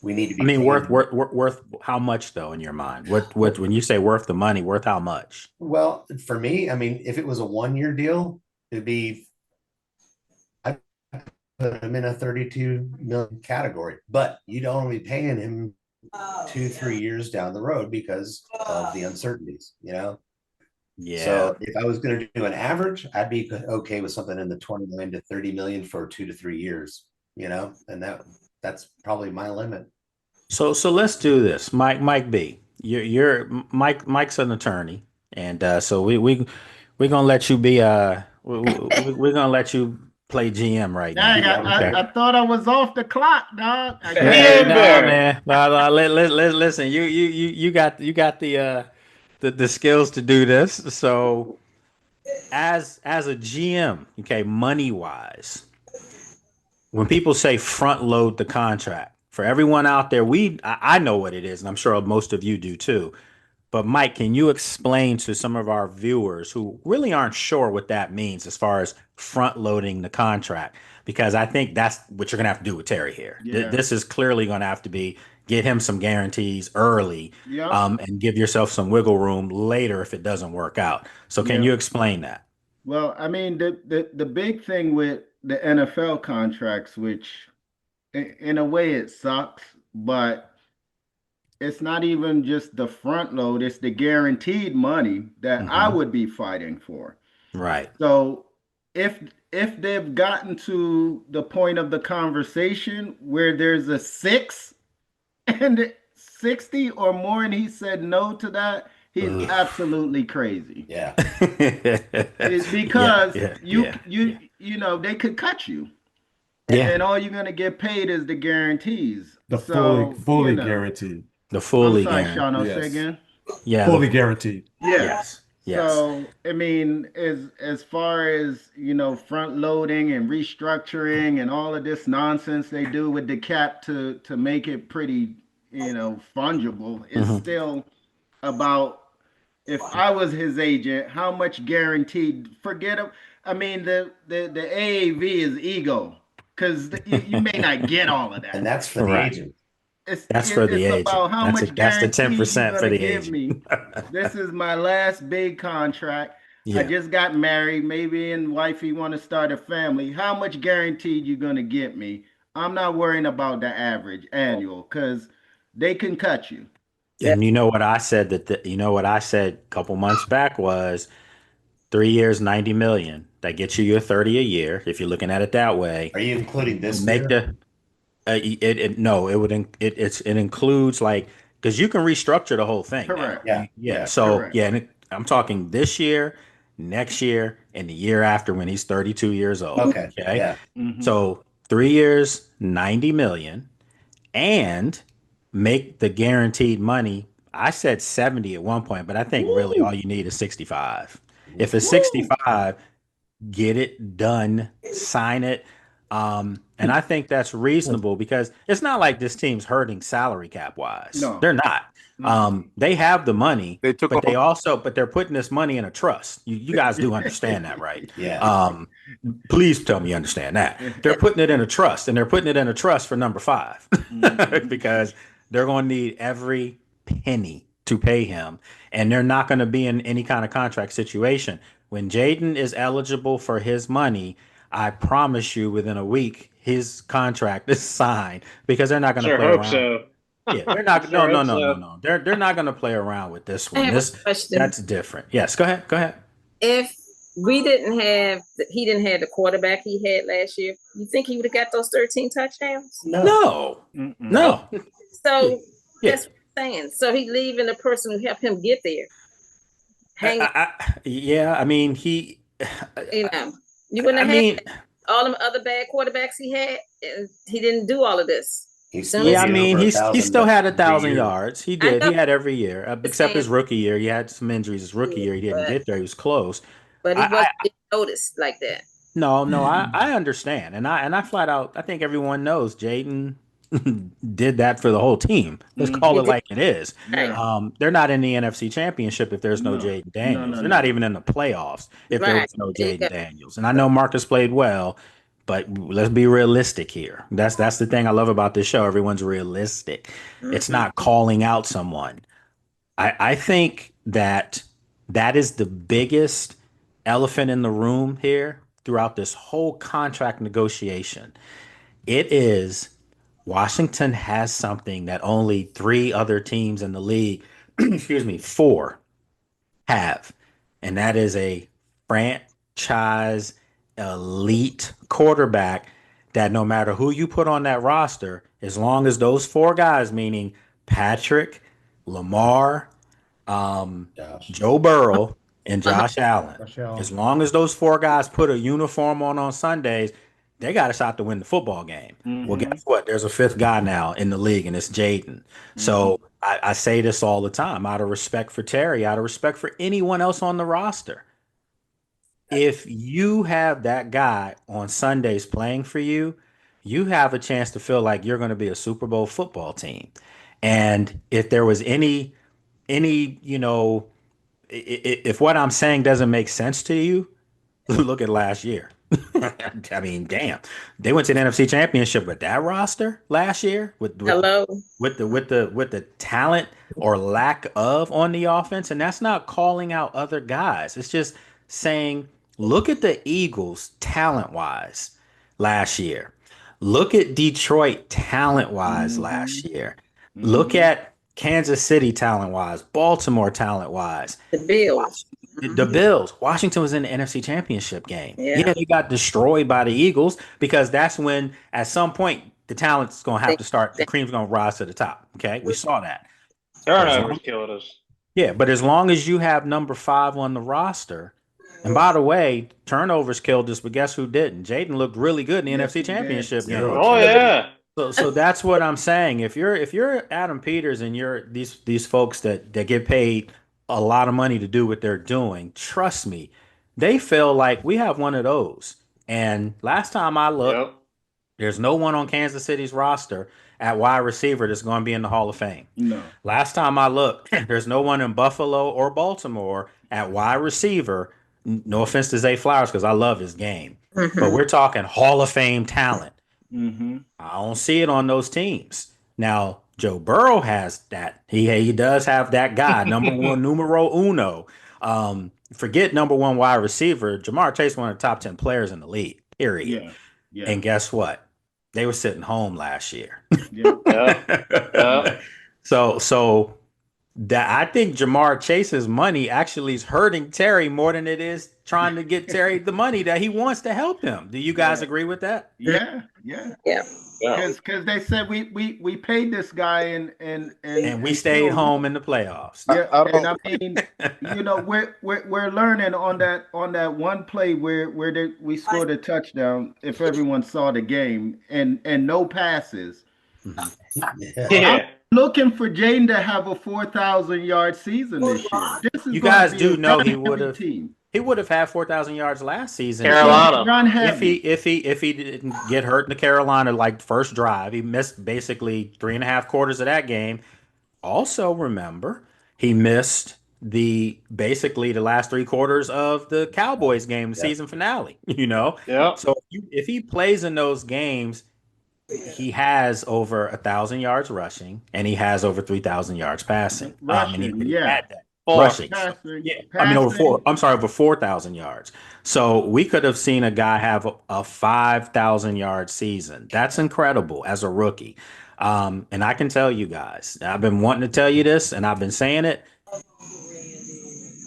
we need to be. I mean, worth how much though in your mind? What when you say worth the money, worth how much? Well, for me, I mean, if it was a 1-year deal, it'd be, I put him in a 32 million category, but you'd only be paying him 2-3 years down the road because of the uncertainties, you know? Yeah. So if I was going to do an average, I'd be okay with something in the 29 to 30 million for 2 to 3 years, you know, and that's probably my limit. So let's do this, Mike B. Mike's an attorney, and so we're gonna let you be we're gonna let you play GM right now. Dang, I thought I was off the clock, dog. Hey, no, man. No, listen. You got the skills to do this. So as a GM, okay, money wise, when people say front load the contract, for everyone out there, I know what it is, and I'm sure most of you do too. But Mike, can you explain to some of our viewers who really aren't sure what that means as far as front loading the contract? Because I think that's what you're going to have to do with Terry here. Yeah. This is clearly going to have to be get him some guarantees early, and give yourself some wiggle room later if it doesn't work out. So can you explain that? Well, I mean, the big thing with the NFL contracts, which in a way it sucks, but it's not even just the front load, it's the guaranteed money that I would be fighting for. Right. So if they've gotten to the point of the conversation where there's a 6 and 60 or more and he said no to that, he's absolutely crazy. Yeah. It's because you know they could cut you. And all you're gonna get paid is the guarantees. The fully guaranteed. The fully I'm sorry, guaranteed. Sean, say again. Yeah. Fully guaranteed. Yes. Yes. So I mean, as far as you know, front loading and restructuring and all of this nonsense they do with the cap to make it pretty, you know, fungible, it's still about if I was his agent, how much guaranteed? Forget him. I mean, the AAV is ego because you may not get all of that, and that's for the agent. That's for the agent. About how much that's the 10% for the give agent. me. This is my last big contract. Yeah. I just got married, maybe and wifey want to start a family. How much guaranteed you gonna get me? I'm not worrying about the average annual because they can cut you. And you know what I said a couple months back was 3 years, 90 million. That gets you your 30 a year if you're looking at it that way. Are you including this Make year? It includes like because you can restructure the whole thing. Correct. Yeah. So correct. and I'm talking this year, next year, and the year after when he's 32 years old. Okay. Yeah. So 3 years, 90 million, and make the guaranteed money. I said 70 at one point, but I think really all you need is 65. If it's 65, get it done, sign it. And I think that's reasonable because it's not like this team's hurting salary cap wise. No. They're not. They have the money, They took but they're putting this money in a trust. You guys do understand that, right? Yeah. Please tell me you understand that. They're putting it in a trust, and they're putting it in a trust for number 5 because they're going to need every penny to pay him, and they're not going to be in any kind of contract situation. When Jayden is eligible for his money, I promise you within a week, his contract is signed because they're not going to play around. So. Yeah, they're not. No. They're not going to play around with this one. That's different. Yes, go ahead. If he didn't have the quarterback he had last year, you think he would have got those 13 touchdowns? No. So that's what I'm saying. So he leaving the person who helped him get there. I mean, he. You wouldn't have. all them other bad quarterbacks he had, he didn't do all of this. He's Soon still Yeah, as I getting mean, over he 1,000 still had every 1,000 year. yards. He I did. know He had every year, except his saying, rookie year. He had some injuries. His rookie year, he didn't but get there. He was close. he I, wasn't getting noticed like that. No, I understand, and I flat out, I think everyone knows Jayden did that for the whole team. Let's call He it did like it is. right, They're not in the NFC Championship if there's no No, Jayden no, Daniels. no, They're not no. even in the playoffs if there right. was no There you Jayden go. Daniels. And I know Marcus played well, but let's be realistic here. That's the thing I love about this show. Everyone's realistic. It's Mhm. not calling out someone. I think that is the biggest elephant in the room here throughout this whole contract negotiation. It is Washington has something that only three other teams in the league, excuse me, four have, and that is a franchise elite quarterback that no matter who you put on that roster, as long as those four guys, meaning Patrick, Lamar, Josh. Joe Burrow, and Uh-huh. Josh Allen. Josh Allen. As long as those four guys put a uniform on Sundays, they got a shot to win the football game. Well, guess what? There's a fifth guy now in the league, and it's Jayden. So I say this all the time out of respect for Terry, out of respect for anyone else on the roster. If you have that guy on Sundays playing for you, you have a chance to feel like you're going to be a Super Bowl football team. And if there was any, if what I'm saying doesn't make sense to you, look at last year. I mean, damn, they went to the NFC Championship with that roster last year Hello. with the talent or lack of on the offense, and that's not calling out other guys. It's just saying, look at the Eagles talent wise last year. Look at Detroit talent wise last year. Look at Kansas City talent wise, Baltimore talent wise. The Bills. The Bills, Washington was in the NFC Championship game. Yeah. Yeah, they got destroyed by the Eagles because that's when, at some point, the talent's going to have to start, the cream's going to rise to the top. Okay, we saw that. Turnovers killed us. Yeah, but as long as you have number 5 on the roster, and by the way, turnovers killed us, but guess who didn't? Jayden looked really good in the NFC Championship game. Oh yeah. So that's what I'm saying. If you're Adam Peters and you're these folks that get paid a lot of money to do what they're doing, trust me, they feel like we have one of those. And last time I looked, there's no one on Kansas City's roster at wide receiver that's going to be in the Hall of Fame. No. Last time I looked, there's no one in Buffalo or Baltimore at wide receiver. No offense to Zay Flowers because I love his game, but we're talking Hall of Fame talent. I don't see it on those teams. Now, Joe Burrow has that. He does have that guy, number one, numero uno. Forget number one wide receiver. Jamar Chase, one of the top 10 players in the league, period. Yeah. Yeah. And guess what? They were sitting home last year. Yeah. So that I think Jamar Chase's money actually is hurting Terry more than it is trying to get Terry the money that he wants to help him. Do you guys agree with that? Yeah. Because they said we paid this guy and we stayed home in the playoffs. Yeah, and I mean, we're learning on that one play where we scored a touchdown. If everyone saw the game and no passes. Yeah. I'm looking for Jayden to have a 4,000-yard season this year. This is You guys do know he would have had 4,000 yards last season. Carolina. If he didn't get hurt in the Carolina like first drive, he missed basically 3.5 quarters of that game. Also, remember he missed basically the last 3 quarters of the Cowboys game, the season finale. Yeah. So if he plays in those games, he has over 1,000 yards rushing, and he has over 3,000 yards passing. Rushing, rushing. Passing, I mean over 4,000 yards. So we could have seen a guy have a 5,000 yard season. That's incredible as a rookie. And I can tell you guys, I've been wanting to tell you this, and I've been saying it.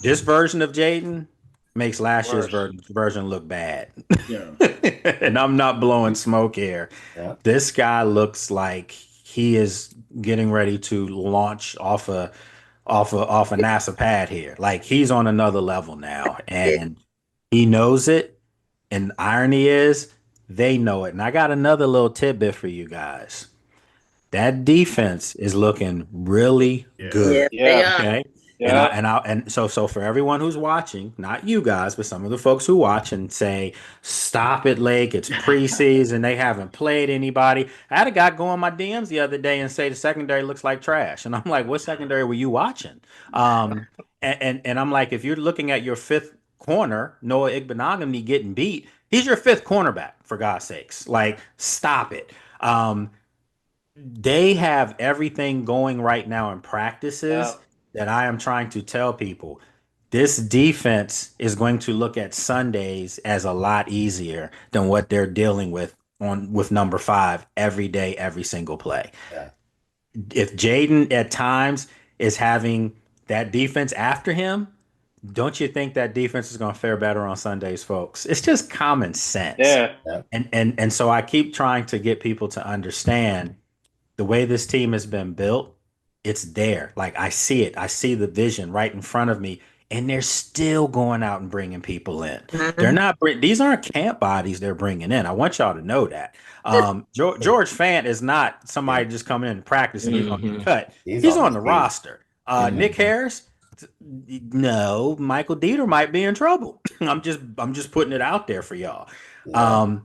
This version of Jayden makes last year's version look bad. Yeah. And I'm not blowing smoke here. Yeah. This guy looks like he is getting ready to launch off a NASA pad here. Like he's on another level now, and he knows it. And the irony is, They know it. And I got another little tidbit for you guys. That defense is looking really Yeah, good. they Yeah. are. Okay. Yeah. And so for everyone who's watching, not you guys, but some of the folks who watch and say, "Stop it, Lake. It's preseason. They haven't played anybody." I had a guy go on my DMs the other day and say the secondary looks like trash. And I'm like, "What secondary were you watching?" And I'm like, if you're looking at your fifth corner, Noah Igbenogany getting beat, he's your fifth cornerback, for God's sakes. Like, stop it. They have everything going right now in Yeah. practices that I am trying to tell people. This defense is going to look at Sundays as a lot easier than what they're dealing with number 5 every day, every single play. Yeah. If Jayden at times is having that defense after him, don't you think that defense is going to fare better on Sundays, folks? It's just common sense. Yeah. Yeah. And so I keep trying to get people to understand the way this team has been built, it's there. Like I see it. I see the vision right in front of me. And they're still going out and bringing people in. They're not. These aren't camp bodies they're bringing in. I want y'all to know that. George Fant is not somebody just coming in and practicing. He's going to get cut. He's on the roster. Nick Harris, no. Michael Dieter might be in trouble. I'm just putting it out there for y'all.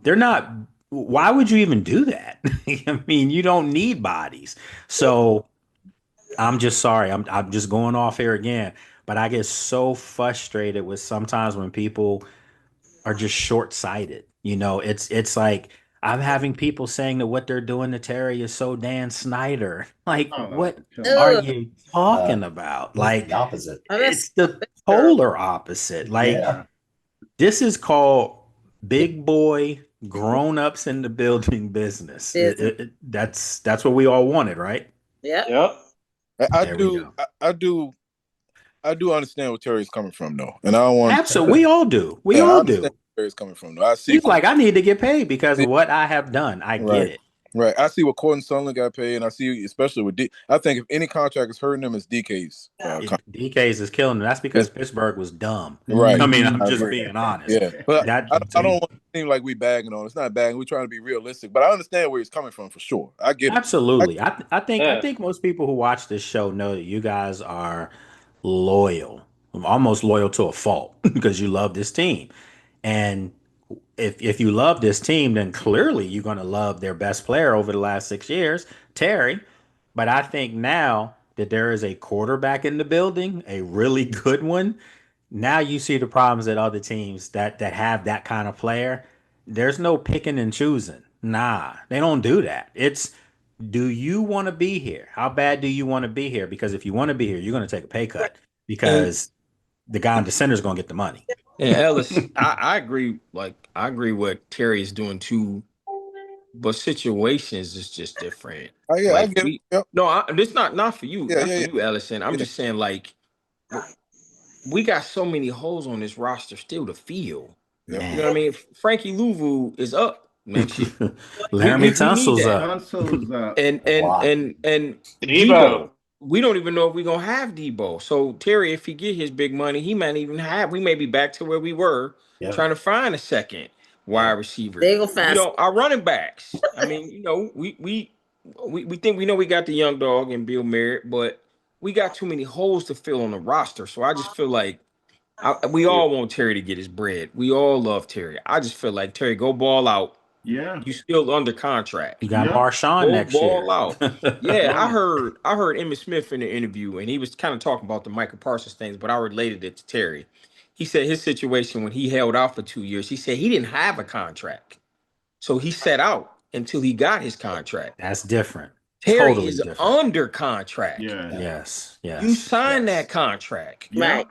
They're not. Why would you even do that? I mean, you don't need bodies. So I'm just sorry. I'm just going off here again. But I get so frustrated with sometimes when people are just short-sighted. It's like I'm having people saying that what they're doing to Terry is so Dan Snyder. Like, what are Ugh. you talking about? Like, The opposite. Oh, it's that's the polar opposite. Like, Yeah. this is called big boy grown-ups in the building business. That's what we all wanted, right? Yep. Yep. I There we do. go. I do understand where Terry's coming from, though, and I don't want. Absolutely, we all do. We Yeah, I all understand do. where Terry's coming from, though. I see. He's like, I need to get paid because of what I have done. I get Right. it. Right. I see what Corton Sutherland got paid, and I see especially with D. I think if any contract is hurting them, it's DK's. DK's is killing him. That's because Pittsburgh was dumb. Right. I mean, I'm I just agree. being honest. Yeah, but That I don't want to seem like we bagging on. It's not bagging. We're trying to be realistic, but I understand where he's coming from for sure. I get it. absolutely. I Yeah. think most people who watch this show know that you guys are loyal, almost loyal to a fault because you love this team. And if you love this team, then clearly you're going to love their best player over the last 6 years, Terry. But I think now that there is a quarterback in the building, a really good one, now you see the problems that other teams that have that kind of player. There's no picking and choosing. Nah, they don't do that. It's, do you want to be here? How bad do you want to be here? Because if you want to be here, you're going to take a pay cut because the guy in the center is going to get the money. And Ellis, I agree. Like I agree what Terry is doing too, but situations is just different. Yeah, like I get it. Yep. No, this not for you. Yeah, Not yeah, for you, Ellison. I'm just saying, like, we got so many holes on this roster still to fill. Yep. You know what I mean? Frankie Louvu is up next year. Laramie we need Tunsil's that. up. Tunsil's up. And Debo. we don't even know if we're gonna have Debo. So Terry, if he get his big money, he might even have. We may be back to where we were Yep. trying to find a second wide receiver. They gonna find Our running backs. I mean, we think we know we got the young dog and Bill Merritt, but we got too many holes to fill on the roster. So I just feel like we all want Terry to get his bread. We all love Terry. I just feel like Terry, go ball out. Yeah. You still under contract. You got Yeah. Marshawn Go next ball year. out. Yeah, I heard Emmitt Smith in the interview, and he was kind of talking about the Michael Parsons things, but I related it to Terry. He said his situation when he held out for 2 years, he said he didn't have a contract. So he sat out until he got his contract. That's different. Terry Totally is different. under contract. Yeah. Yes. You signed that contract. Yeah. right.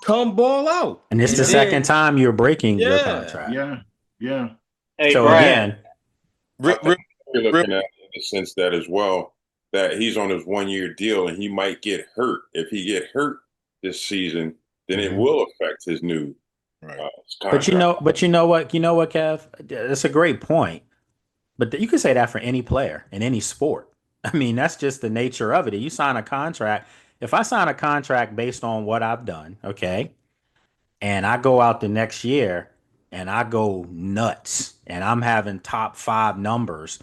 Come ball out. And it's the second time you're breaking your contract. Yeah. Yeah. Hey, So Brad. again, I think you're looking at it in the sense that as well, that he's on his 1 year deal and he might get hurt. If he get hurt this season, then it will affect his new but you know what, Kev? That's a great point. But you could say that for any player in any sport. I mean, that's just the nature of it. You sign a contract. If I sign a contract based on what I've done, okay, and I go out the next year and I go nuts and I'm having top 5 numbers,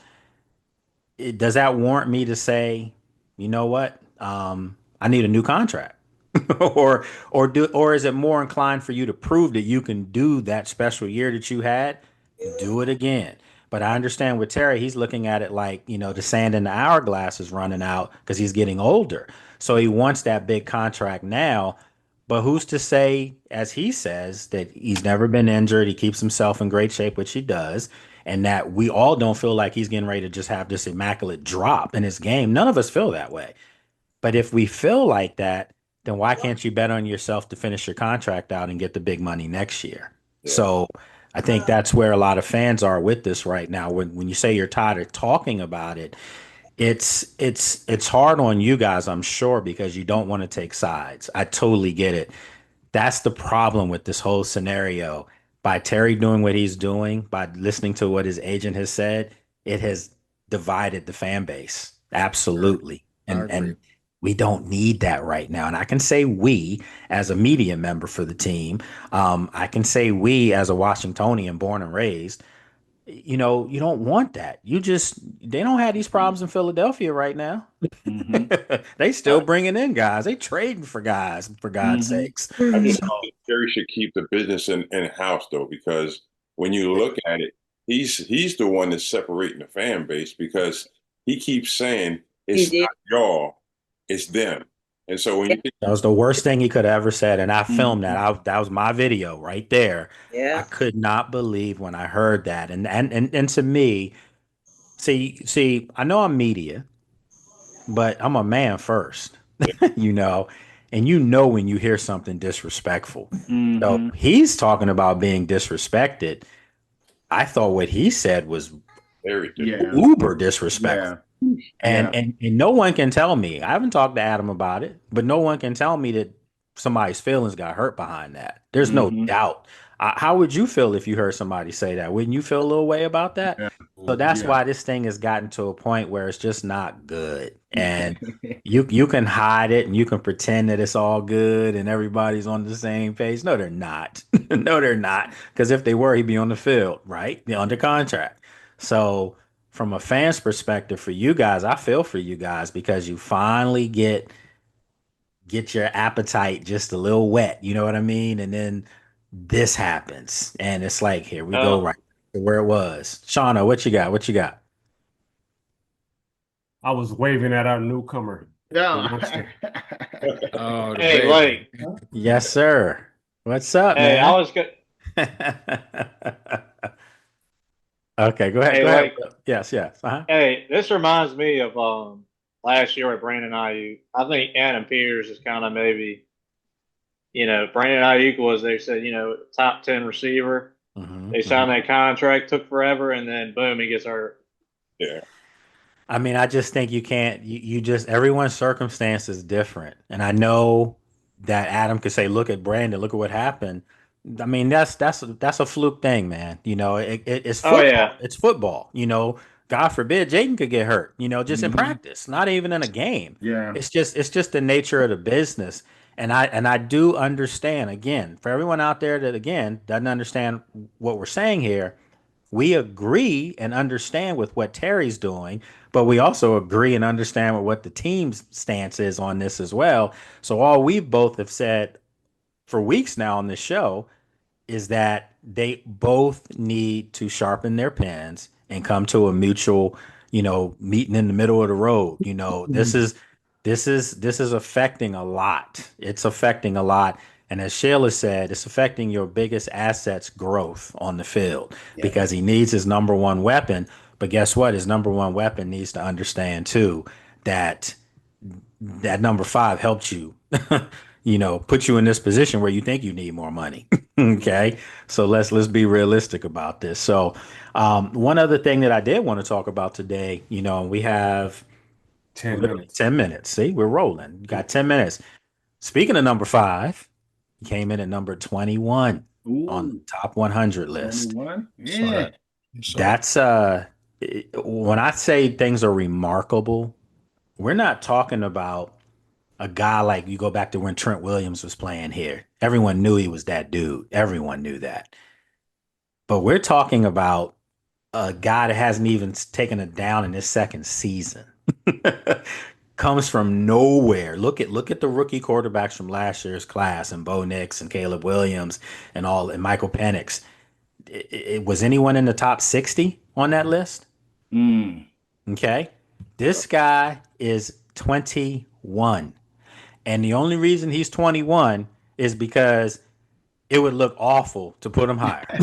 does that warrant me to say, you know what? I need a new contract. Or is it more inclined for you to prove that you can do that special year that you had, do it again? But I understand with Terry, he's looking at it like, the sand in the hourglass is running out because he's getting older. So he wants that big contract now. But who's to say, as he says, that he's never been injured, he keeps himself in great shape, which he does, and that we all don't feel like he's getting ready to just have this immaculate drop in his game. None of us feel that way. But if we feel like that, then why can't you bet on yourself to finish your contract out and get the big money next year? Yeah. So I think that's where a lot of fans are with this right now. When you say you're tired of talking about it, it's hard on you guys, I'm sure, because you don't want to take sides. I totally get it. That's the problem with this whole scenario. By Terry doing what he's doing, by listening to what his agent has said, it has divided the fan base. Absolutely. I And agree. we don't need that right now. And I can say we as a media member for the team. I can say we as a Washingtonian born and raised. You don't want that. They don't have these problems in Philadelphia right now. They still bringing in guys. They trading for guys, for God's sakes. I just So, think Terry should keep the business in house though, because when you look at it, he's the one that's separating the fan base because he keeps saying He it's did. not y'all, it's them. And so when you think that was the worst thing he could have ever said. And I filmed that. That was my video right there. I Yeah. could not believe when I heard that. And to me, see, I know I'm media, but I'm a man first, you know, and when you hear something disrespectful. So he's talking about being disrespected. I thought what he said was Terry did, Yeah. uber disrespectful. Yeah. And no one can tell me. I haven't talked to Adam about it, but no one can tell me that somebody's feelings got hurt behind that. There's no doubt. How would you feel if you heard somebody say that? Wouldn't you feel a little way about that? Yeah. So that's Yeah. why this thing has gotten to a point where it's just not good. And you can hide it and you can pretend that it's all good and everybody's on the same page. No, they're not. No, they're not. Because if they were, he'd be on the field, right? They're under contract. So from a fan's perspective, for you guys, I feel for you guys because you finally get your appetite just a little wet. You know what I mean? And then this happens, and it's like, here we go, right to where it was. Shauna, what you got? What you got? I was waving at our newcomer. the Yeah. youngster. Oh, the Hey, baby. like, Yes, sir. What's up, hey, I man? was good. Okay, go ahead. Hey, Go ahead. like, Yes, yes. Uh-huh. hey, this reminds me of last year with Brandon Ayuk. I think Adam Peters is kind of maybe, Brandon Ayuk was, they said, top 10 receiver. Mhm, They signed that contract, took forever, and then boom, he gets hurt. yeah. I mean, I just think you can't. You just everyone's circumstance is different, and I know that Adam could say, "Look at Brandon. Look at what happened." I mean, that's a fluke thing, man. It's Oh football. yeah, It's football. God forbid Jayden could get hurt. Just in practice, not even in a game. Yeah. It's just the nature of the business. And I do understand, again, for everyone out there that again doesn't understand what we're saying here, we agree and understand with what Terry's doing, but we also agree and understand with what the team's stance is on this as well. So all we both have said for weeks now on this show is that they both need to sharpen their pens and come to a mutual, meeting in the middle of the road. This is affecting a lot. It's affecting a lot. And as Sheila said, it's affecting your biggest asset's growth on the field Yeah. because he needs his number one weapon. But guess what? His number one weapon needs to understand too that that number 5 helped you, put you in this position where you think you need more money. Okay. So let's be realistic about this. So one other thing that I did want to talk about today, we have 10 literally minutes. 10 minutes. See, we're rolling. You got 10 minutes. Speaking of number 5, he came in at number 21 on the Ooh, top 100 list. 21. Saw Yeah. that. Saw that. That's when I say things are remarkable, we're not talking about a guy like you go back to when Trent Williams was playing here. Everyone knew he was that dude. Everyone knew that. but we're talking about a guy that hasn't even taken it down in his second season. Comes from nowhere. Look at the rookie quarterbacks from last year's class, and Bo Nix and Caleb Williams and Michael Penix. Was anyone in the top 60 on that list? Okay. This guy is 21. And the only reason he's 21 is because it would look awful to put him higher.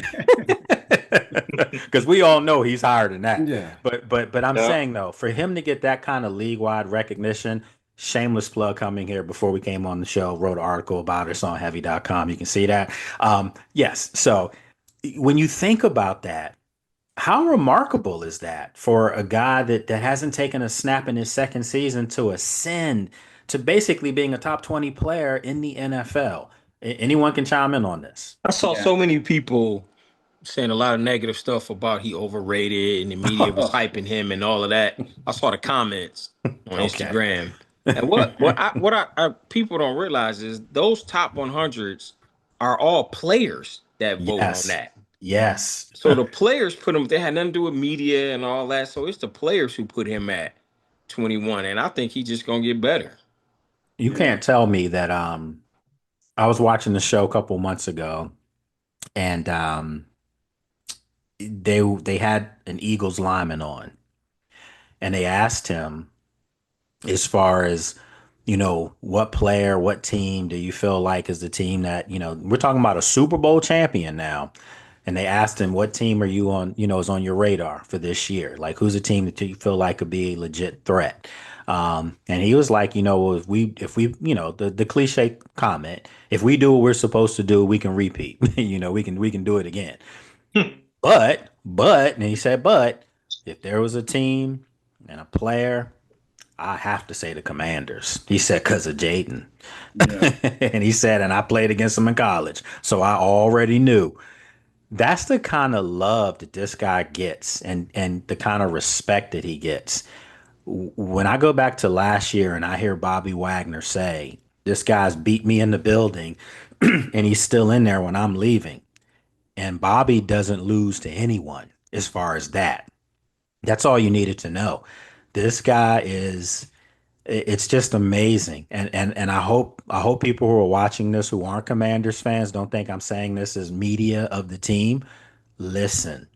Because we all know he's higher than that. Yeah. But I'm saying though, for him to get that kind of league-wide recognition, shameless plug coming here before we came on the show, wrote an article about us on heavy.com. You can see that. Yes. So when you think about that, how remarkable is that for a guy that hasn't taken a snap in his second season to ascend to basically being a top 20 player in the NFL? Anyone can chime in on this. I saw so many people saying a lot of negative stuff about he overrated and the media was hyping him and all of that. I saw the comments on Instagram. And what I people don't realize is those top 100s are all players that vote on that. Yes. So the players put him, they had nothing to do with media and all that. So it's the players who put him at 21. And I think he's just gonna get better. You can't tell me that I was watching the show a couple months ago, and they had an Eagles lineman on, and they asked him as far as, what player, what team do you feel like is the team that, we're talking about a Super Bowl champion now. And they asked him, what team are you on, is on your radar for this year? Like, who's a team that you feel like could be a legit threat? And he was like, if we, the cliche comment, if we do what we're supposed to do, we can repeat, we can do it again. And he said, but if there was a team and a player, I have to say the Commanders. He said, because of Jayden. And he said, and I played against them in college, so I already knew. That's the kind of love that this guy gets, and the kind of respect that he gets. When I go back to last year and I hear Bobby Wagner say, this guy's beat me in the building and he's still in there when I'm leaving. And Bobby doesn't lose to anyone as far as that. That's all you needed to know. This guy it's just amazing. And I hope people who are watching this who aren't Commanders fans don't think I'm saying this as media of the team. Listen,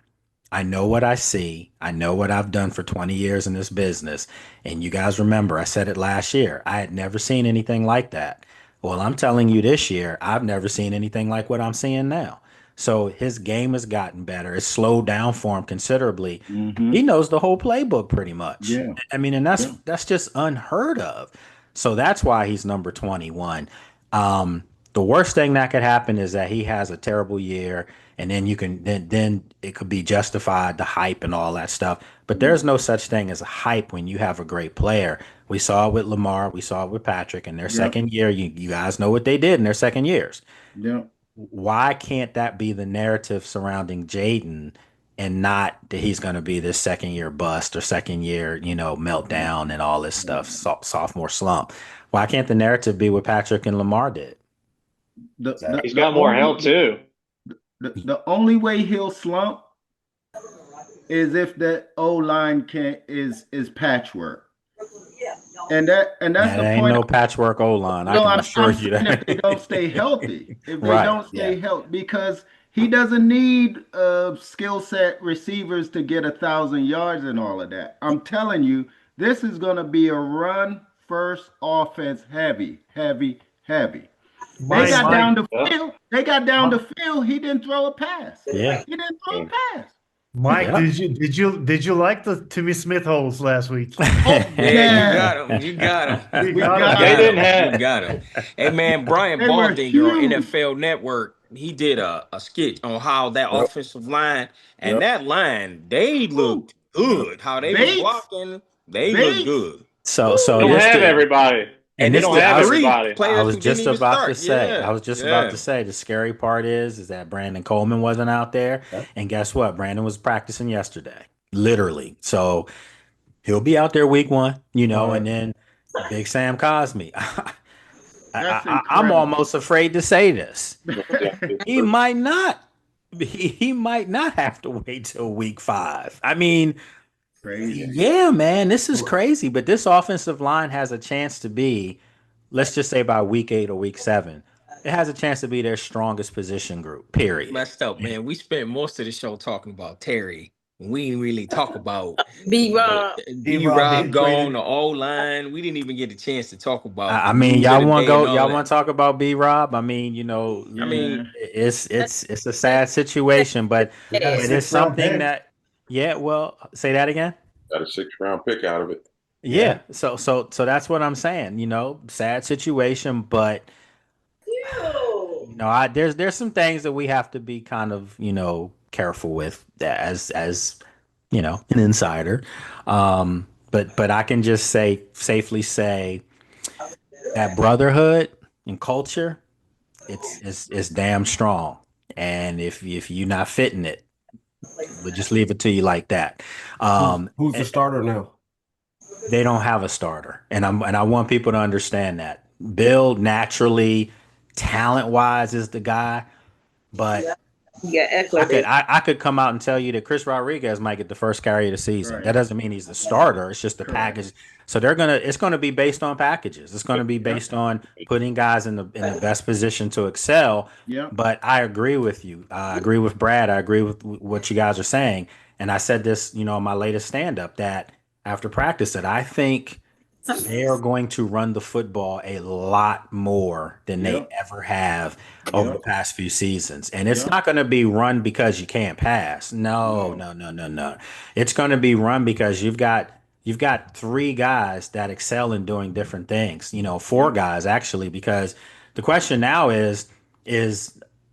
I know what I see. I know what I've done for 20 years in this business. And you guys remember, I said it last year. I had never seen anything like that. Well, I'm telling you this year, I've never seen anything like what I'm seeing now. So his game has gotten better. It's slowed down for him considerably. He knows the whole playbook pretty much. Yeah. I mean, and that's just unheard of. So that's why he's number 21. The worst thing that could happen is that he has a terrible year, and then then it could be justified, the hype and all that stuff. But there's no such thing as a hype when you have a great player. We saw it with Lamar, we saw it with Patrick in their second year. You guys know what they did in their second years. Yeah. Why can't that be the narrative surrounding Jayden, and not that he's going to be this second year bust or second year, meltdown and all this stuff, sophomore slump? Why can't the narrative be what Patrick and Lamar did? He's got more help too. The only way he'll slump is if the O-line is patchwork. And that's the ain't point. No patchwork O-line. I can assure you that. If they don't stay healthy, healthy, because he doesn't need skill set receivers to get 1,000 yards and all of that. I'm telling you, this is going to be a run first offense, heavy. They got down the field. He didn't throw a pass. Yeah, he didn't throw a pass. Mike, did you like the Timmy Smith holes last week? Yeah, you got him. They didn't have. You got him. Hey man, Brian They were Baldinger on huge. NFL Network, he did a skit on how that offensive line and that line, they looked good. How they were blocking, they looked good. So They don't have everybody. And They this don't have everybody. I was just about to say the scary part is that Brandon Coleman wasn't out there. And guess what? Brandon was practicing yesterday, literally. So he'll be out there week 1, and then Big Sam Cosme. I'm almost afraid to say this. He might not he might not have to wait till week 5. I mean, Crazy. yeah, man, this is crazy. But this offensive line has a chance to be, let's just say by week 8 or week 7, it has a chance to be their strongest position group, period. Messed up, man. We spent most of the show talking about Terry. We didn't really talk about B-Rob. B-Rob B-Rob being gone, traded. the line. We didn't even get a chance to talk about I the mean, news of y'all the want to day go? and all Y'all want that. to talk about B Rob? I mean, I Yeah. mean, it's a sad situation, We got a but it's 6th round something pick. that, yeah. Well, say that again. Got a 6th round pick out of it. Yeah. So that's what I'm saying. Sad situation, but there's some things that we have to be kind of careful with as an insider. But I can just safely say that brotherhood and culture, it's damn strong. And if you're not fitting it, we'll just leave it to you like that. Who's the starter now? They don't have a starter, and I want people to understand that. Bill naturally, talent wise, is the guy, but Yeah, I could come out and tell you that Chris Rodriguez might get the first carry of the season. Right. That doesn't mean he's the starter. It's just the Correct. package. So it's gonna be based on packages. It's gonna be based on putting guys in the best position to excel. Yep. But I agree with you. I agree with Brad. I agree with what you guys are saying. And I said this, in my latest stand up that after practice that I think they are going to run the football a lot more than they Yep. ever have over the Yep. past few seasons. And it's Yep. not going to be run because you can't pass. No, No. no, no, no, no. It's going to be run because you've got 3 guys that excel in doing different things. 4 guys actually, because the question now is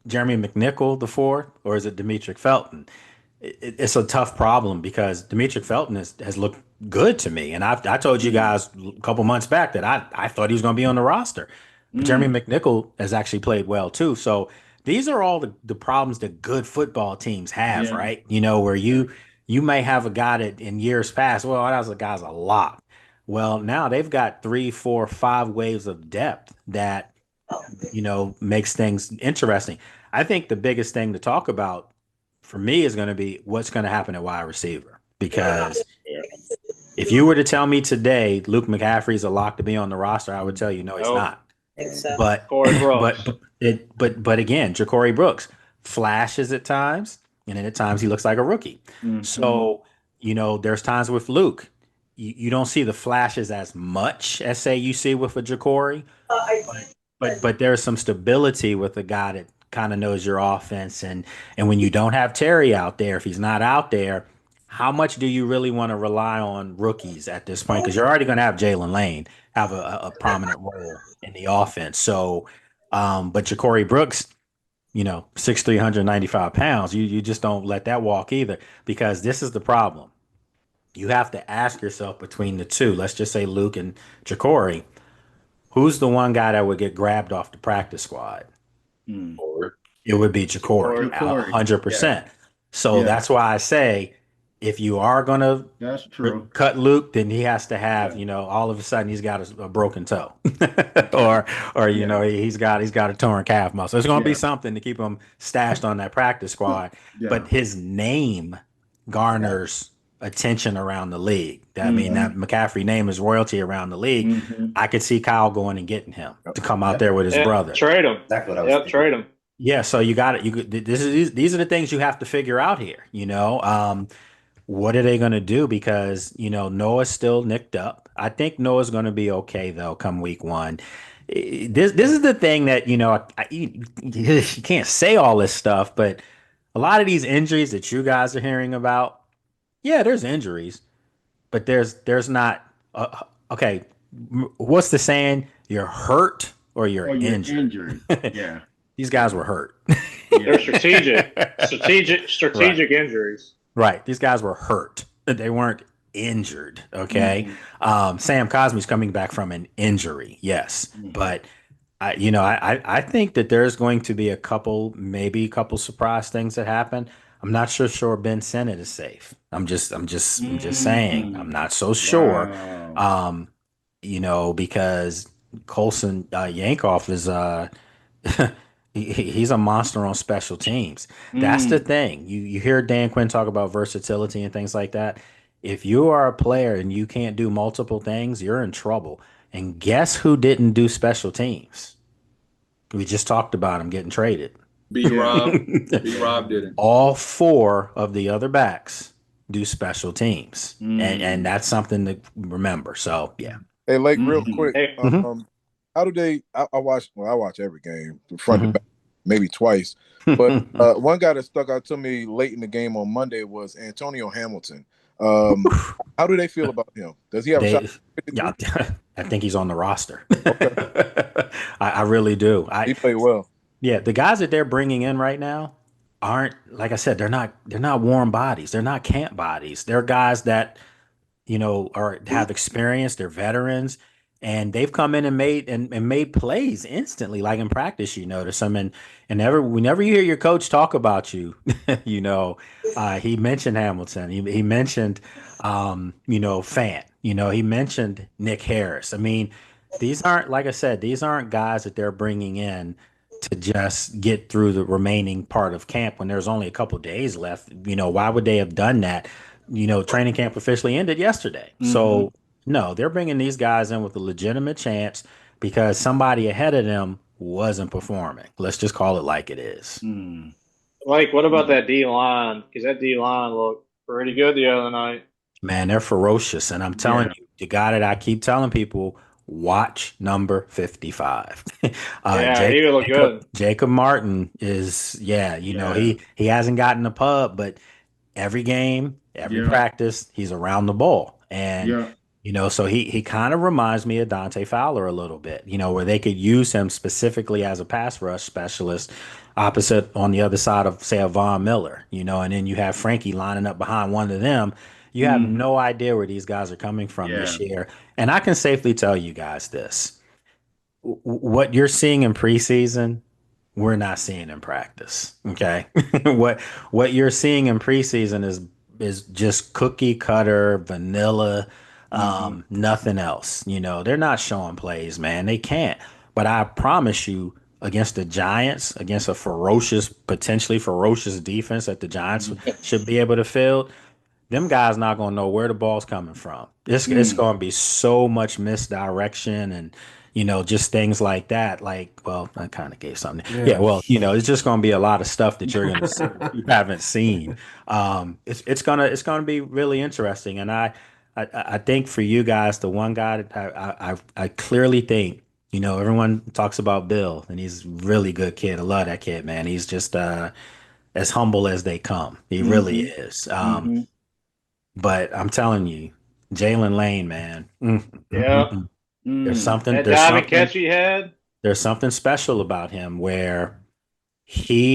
Jeremy McNichol the 4th, or is it Demetric Felton? It's a tough problem because Demetric Felton has looked good to me. And I told you guys a couple months back that I thought he was going to be on the roster. But Jeremy McNichol has actually played well too. So these are all the problems that good football teams have, Yeah. right? Where you may have a guy that in years past, well, that was a guy's a lock. Well, now they've got 3, 4, 5 waves of depth that makes things interesting. I think the biggest thing to talk about for me is going to be what's going to happen at wide receiver. Because if you were to tell me today Luke McCaffrey's a lock to be on the roster, I would tell you no, he's Nope. not. But Corey Brooks. but again, Ja'Cory Brooks flashes at times, and then at times he looks like a rookie. So there's times with Luke, you don't see the flashes as much as say you see with a Ja'Cory, but there's some stability with a guy that kind of knows your offense, and when you don't have Terry out there, if he's not out there, how much do you really want to rely on rookies at this point? Because you're already going to have Jalen Lane have a prominent role in the offense. So, but Ja'Cory Brooks, 6'3", 195 pounds, you just don't let that walk either, because this is the problem. You have to ask yourself between the two. Let's just say Luke and Ja'Cory, who's the one guy that would get grabbed off the practice squad? Or It would be Ja'Cory, Ja'Cory. 100%. So Yeah. that's why I say if you are going to That's true. cut Luke, then he has to have, all of a sudden he's got a broken toe, or he's got a torn calf muscle. There's going to be Yeah. something to keep him stashed on that practice squad. Yeah. But his name garners attention around the league. I mean, that McCaffrey name is royalty around the league. I could see Kyle going and getting him to come out there with his brother. Trade him. Exactly what I was thinking. Trade him. Yeah, so you got it. These are the things you have to figure out here. What are they going to do? Because Noah's still nicked up. I think Noah's going to be okay though come week 1. This is the thing that you can't say all this stuff, but a lot of these injuries that you guys are hearing about, yeah, there's injuries, but there's not. Okay, what's the saying? You're hurt or you're injured. Yeah. These guys were hurt. They're strategic injuries. Right. These guys were hurt. They weren't injured. Okay. Sam Cosmi's coming back from an injury. Yes. But I think that there's going to be maybe a couple surprise things that happen. I'm not sure Ben Sinnott is safe. I'm just saying. I'm not so sure. Wow. Because Colson Yankoff is He's a monster on special teams. That's the thing. You hear Dan Quinn talk about versatility and things like that. If you are a player and you can't do multiple things, you're in trouble. And guess who didn't do special teams? We just talked about him getting traded. B Rob. B Rob didn't. All four of the other backs do special teams. And that's something to remember. So yeah. Hey, Lake, real quick. Hey, How do they? I watch. Well, I watch every game, from front to back, maybe twice. But one guy that stuck out to me late in the game on Monday was Antonio Hamilton. How do they feel about him? Does he have a shot? Yeah, I think he's on the roster. Okay. I really do. He played well. Yeah, the guys that they're bringing in right now aren't, like I said, they're not warm bodies. They're not camp bodies. They're guys that have experience. They're veterans, and they've come in and made plays instantly, like in practice. You notice them, and whenever you hear your coach talk about you, he mentioned Hamilton. He mentioned, Fant. He mentioned Nick Harris. I mean, these aren't, like I said, these aren't guys that they're bringing in to just get through the remaining part of camp when there's only a couple days left. Why would they have done that? Training camp officially ended yesterday. So no, they're bringing these guys in with a legitimate chance because somebody ahead of them wasn't performing. Let's just call it like it is. Like, what about that D line? Because that D line looked pretty good the other night. Man, they're ferocious. And I'm telling you, the guy that I keep telling people, watch number 55. He would look good. Jacob Martin is, he hasn't gotten the pub, but every game, every practice, he's around the ball. And, so he kind of reminds me of Dante Fowler a little bit, where they could use him specifically as a pass rush specialist opposite on the other side of, say, a Von Miller, and then you have Frankie lining up behind one of them. You have no idea where these guys are coming from this year. And I can safely tell you guys this. What you're seeing in preseason, we're not seeing in practice. Okay. What you're seeing in preseason is just cookie cutter, vanilla, nothing else. They're not showing plays, man. They can't. But I promise you, against the Giants, against a potentially ferocious defense that the Giants should be able to field, them guys not gonna know where the ball's coming from. It's gonna be so much misdirection and just things like that. Like, well, I kind of gave something. Yeah, well, it's just gonna be a lot of stuff that you're gonna see you haven't seen. It's gonna be really interesting. And I think for you guys, the one guy that I clearly think, everyone talks about Bill, and he's a really good kid. I love that kid, man. He's just as humble as they come. He really is. But I'm telling you, Jalen Lane, man. There's something. That diving catch he had. There's something special about him where I'm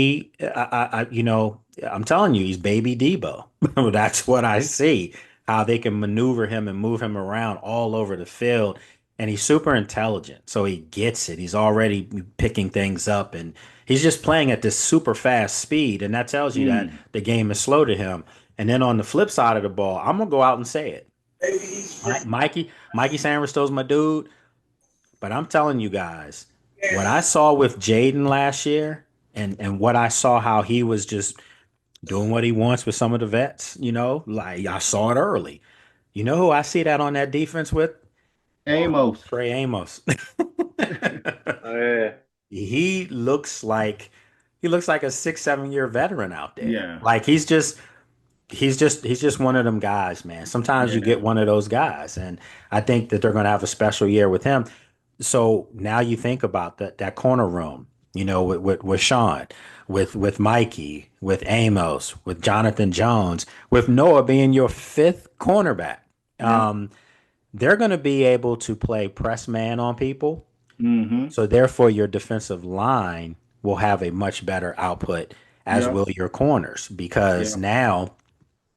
telling you, he's baby Debo. That's what I see. How they can maneuver him and move him around all over the field. And he's super intelligent. So he gets it. He's already picking things up and he's just playing at this super fast speed. And that tells you that the game is slow to him. And then on the flip side of the ball, I'm gonna go out and say it. Mikey Sanderstow's my dude. But I'm telling you guys, what I saw with Jayden last year and what I saw how he was just doing what he wants with some of the vets, like I saw it early. You know who I see that on that defense with? Amos. Trey Amos. Oh, yeah. He looks like a 6-7 year veteran out there. Yeah. Like he's just one of them guys, man. Sometimes you get one of those guys, and I think that they're going to have a special year with him. So now you think about that corner room, with Sean, with Mikey, with Amos, with Jonathan Jones, with Noah being your fifth cornerback. They're going to be able to play press man on people. So therefore, your defensive line will have a much better output, as will your corners, because now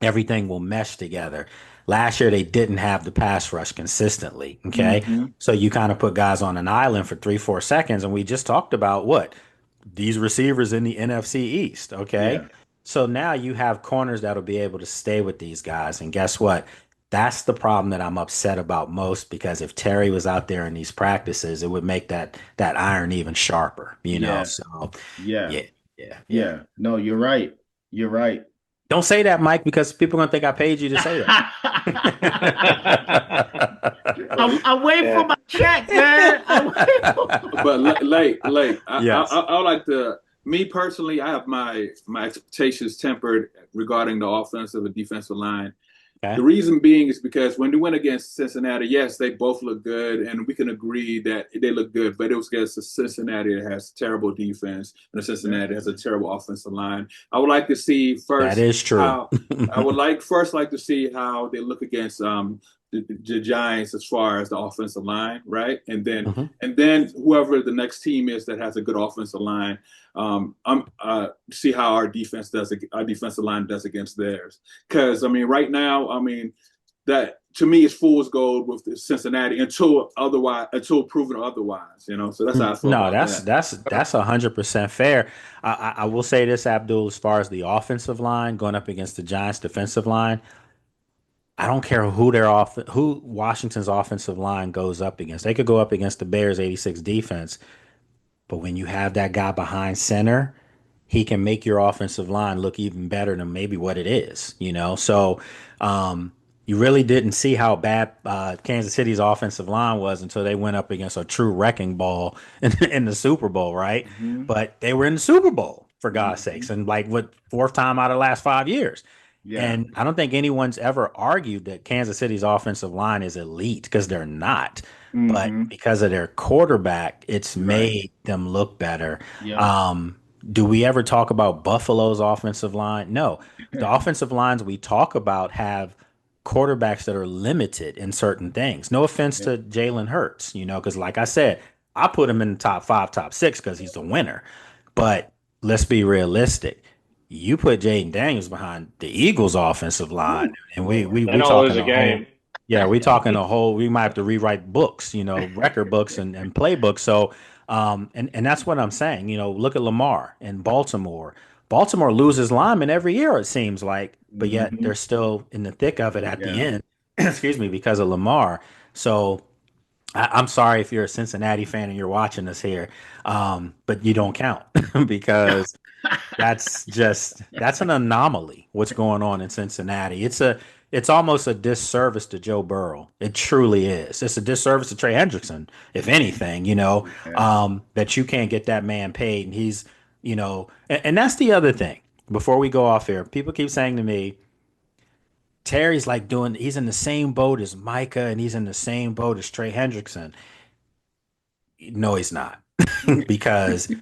everything will mesh together. Last year, they didn't have the pass rush consistently. Okay. So you kind of put guys on an island for 3-4 seconds. And we just talked about these receivers in the NFC East. Okay. So now you have corners that'll be able to stay with these guys. And guess what? That's the problem that I'm upset about most, because if Terry was out there in these practices, it would make that iron even sharper, you know. Yeah, So yeah, yeah, yeah, yeah. yeah. No, you're right. You're right. Don't say that, Mike, because people are gonna think I paid you to say I'm waiting for Yeah. my check, man. I'm waiting for But like Yes. I would like to. Me personally, I have my expectations tempered regarding the offensive and defensive line. The Okay. reason being is because when they went against Cincinnati, yes, they both look good, and we can agree that they look good. But it was against the Cincinnati that has terrible defense, and the Cincinnati has a terrible offensive line. I would like to see That first is true. how I would like to see how they look against the Giants as far as the offensive line, right? Mhm. And then whoever the next team is that has a good offensive line, I'm see how our defensive line does against theirs. Because I mean, right now, I mean that to me is fool's gold with the Cincinnati until proven otherwise. You know, so that's how I feel No, about that's that. that's that's 100% fair. I will say this, Abdul, as far as the offensive line going up against the Giants' defensive line, I don't care who Washington's offensive line goes up against. They could go up against the Bears 86 defense, but when you have that guy behind center, he can make your offensive line look even better than maybe what it is, you know? So you really didn't see how bad Kansas City's offensive line was until they went up against a true wrecking ball in the Super Bowl, right? Mhm, But they were in the Super Bowl, for God's sakes, mhm. and like what, fourth time out of the last 5 years. Yeah. And I don't think anyone's ever argued that Kansas City's offensive line is elite, because they're not. But Hmm. because of their quarterback, it's Right. made them look better. Yep. Do we ever talk about Buffalo's offensive line? No. The offensive lines we talk about have quarterbacks that are limited in certain things. No offense Yep. to Jalen Hurts, you know, because like I said, I put him in the top five, top six because he's the winner. But let's be realistic. You put Jayden Daniels behind the Eagles' offensive line, Woo, and we Lord. we They we don't lose talking a a whole, game. yeah, we talking a whole. We might have to rewrite books, you know, record books and playbooks. So, and that's what I'm saying. You know, look at Lamar in Baltimore. Baltimore loses linemen every year, it seems like, but yet Hmm. they're still in the thick of it at the Yeah. end. Excuse me, because of Lamar. So I'm sorry if you're a Cincinnati fan and you're watching this here, but you don't count because that's an anomaly. What's going on in Cincinnati? It's almost a disservice to Joe Burrow. It truly is. It's a disservice to Trey Hendrickson, if anything. You know, Yeah. that you can't get that man paid, and he's, you know, and that's the other thing. Before we go off here, people keep saying to me, Terry's like doing. He's in the same boat as Micah, and he's in the same boat as Trey Hendrickson. No, he's not, because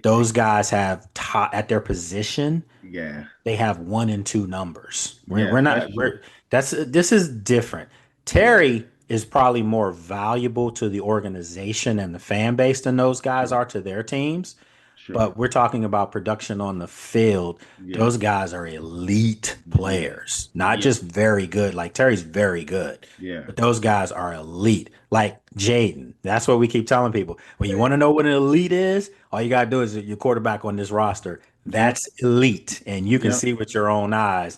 those guys have at their position, Yeah. they have one and two numbers. We're Yeah. not That's true. we're that's this is different. Yeah. Terry is probably more valuable to the organization and the fan base than those guys Sure. are to their teams. Sure. But we're talking about production on the field. Yeah. Those guys are elite Yeah. players, not Yeah. just very good. Like Terry's very good, Yeah. but those guys are elite. Like Jayden. That's what we keep telling people. When you want to know what an elite is, all you gotta do is your quarterback on this roster. Yep. That's elite, and you can Yep. see with your own eyes.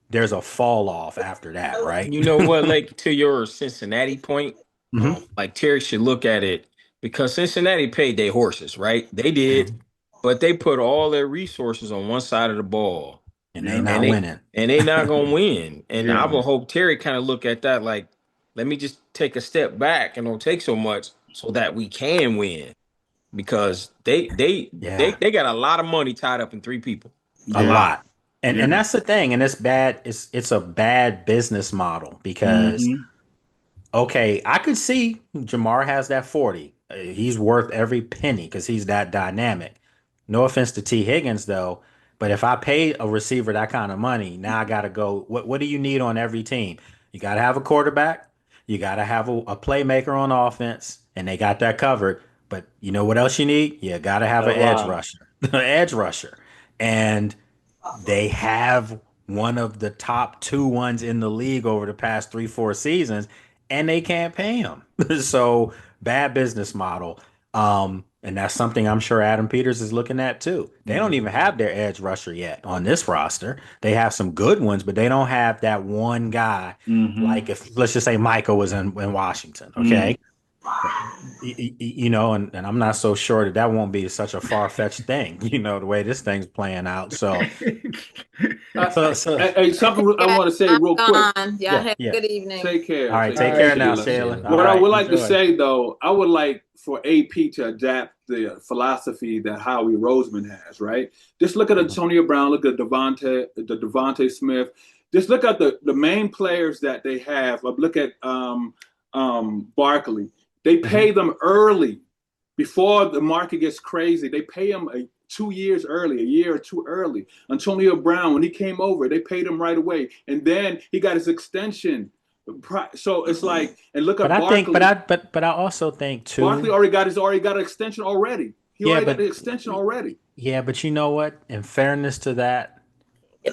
There's a fall off after that, right? You know what, like to your Cincinnati point, Hmm. like Terry should look at it because Cincinnati paid their horses, right? They did, but they put all their resources on one side of the ball, And they Yep. and not they winning. and they not gonna win. And I Yeah. will hope Terry kind of look at that like, let me just take a step back and don't take so much so that we can win because Yeah, they got a lot of money tied up in three people, a a Yeah. lot. lot. And Yeah. that's the thing. And it's bad. It's a bad business model because Hmm. okay, I could see Jamar has that 40. He's worth every penny because he's that dynamic. No offense to T. Higgins, though, but if I pay a receiver that kind of money, now I got to go. What do you need on every team? You got to have a quarterback. You got to have a playmaker on offense, and they got that covered. But you know what else you need? You got to have O an edge line. rusher, an edge rusher. And they have one of the top two ones in the league over the past 3, 4 seasons, and they can't pay him. So bad business model. And that's something I'm sure Adam Peters is looking at too. They don't even have their edge rusher yet on this roster. They have some good ones, but they don't have that one guy. Like if let's just say Michael was in Washington, okay? And I'm not so sure that won't be such a far-fetched thing, the way this thing's playing out. So, Hey, something I want to say I'm real quick. gone. Y'all have a good evening. Take care. All right, Take take care now, Sheila. Shayla. What I would like to enjoy. say though, I would like for AP to adapt the philosophy that Howie Roseman has, right? Just look at Antonio Brown, look at Devontae Smith. Just look at the main players that they have. Look at Barkley. They pay them early before the market gets crazy. They pay them 2 years early, a year or two early. Antonio Brown, when he came over, they paid him right away, and then he got his extension. So it's like, and look at Barkley. But I also think too. Barkley already got an extension already. He already got the extension already. Yeah, but you know what? In fairness to that,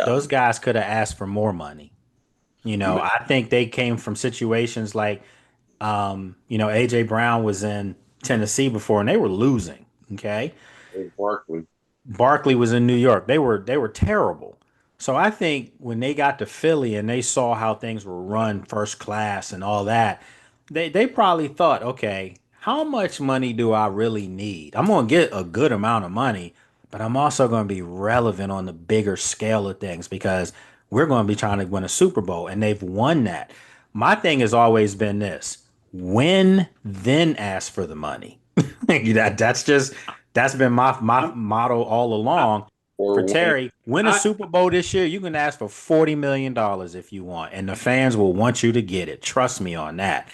those guys could have asked for more money. I think they came from situations like, AJ Brown was in Tennessee before and they were losing. Okay. Barkley was in New York. They were terrible. So I think when they got to Philly and they saw how things were run first class and all that, they probably thought, okay, how much money do I really need? I'm going to get a good amount of money, but I'm also going to be relevant on the bigger scale of things because we're going to be trying to win a Super Bowl, and they've won that. My thing has always been this: win, then ask for the money. That's been my motto all along. For Terry, win a Super Bowl this year, you can ask for $40 million if you want, and the fans will want you to get it. Trust me on that.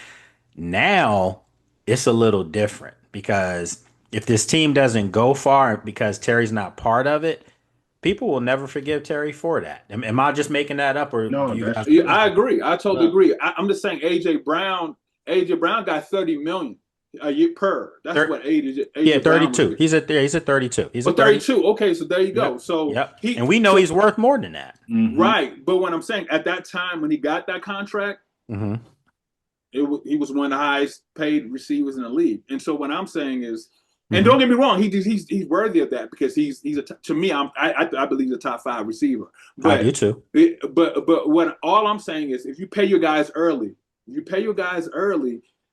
Now, it's a little different because if this team doesn't go far because Terry's not part of it, people will never forgive Terry for that. Am I just making that up, or no? You guys I agree. I totally agree. I'm just saying AJ Brown got $30 million a year per. That's what AJ 32. He's at 32. He's at 32. Okay, so there you go. Yep. So and we know he's worth more than that. Right. But what I'm saying, at that time when he got that contract, he was one of the highest paid receivers in the league. And so what I'm saying is, and don't get me wrong, he's worthy of that because to me, I believe he's a top 5 receiver. But I do too. But what all I'm saying is, if you pay your guys early,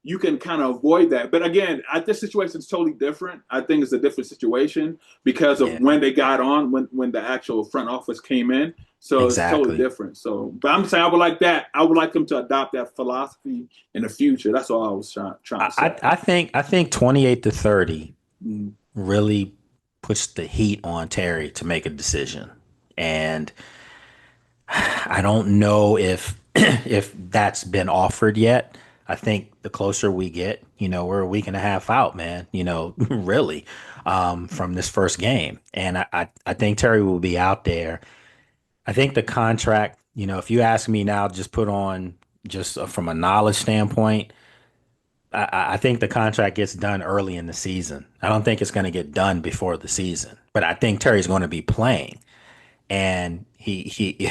you can kind of avoid that. But again, this situation is totally different. I think it's a different situation because of when they got on, when the actual front office came in. So It's totally different. So, but I'm saying I would like them to adopt that philosophy in the future. That's all I was trying to say. I think 28-30 really puts the heat on Terry to make a decision, and I don't know if that's been offered yet. I think the closer we get, we're a week and a half out, man, really, from this first game. And I think Terry will be out there. I think the contract, if you ask me now, just put on just from a knowledge standpoint, I think the contract gets done early in the season. I don't think it's going to get done before the season, but I think Terry's going to be playing. And he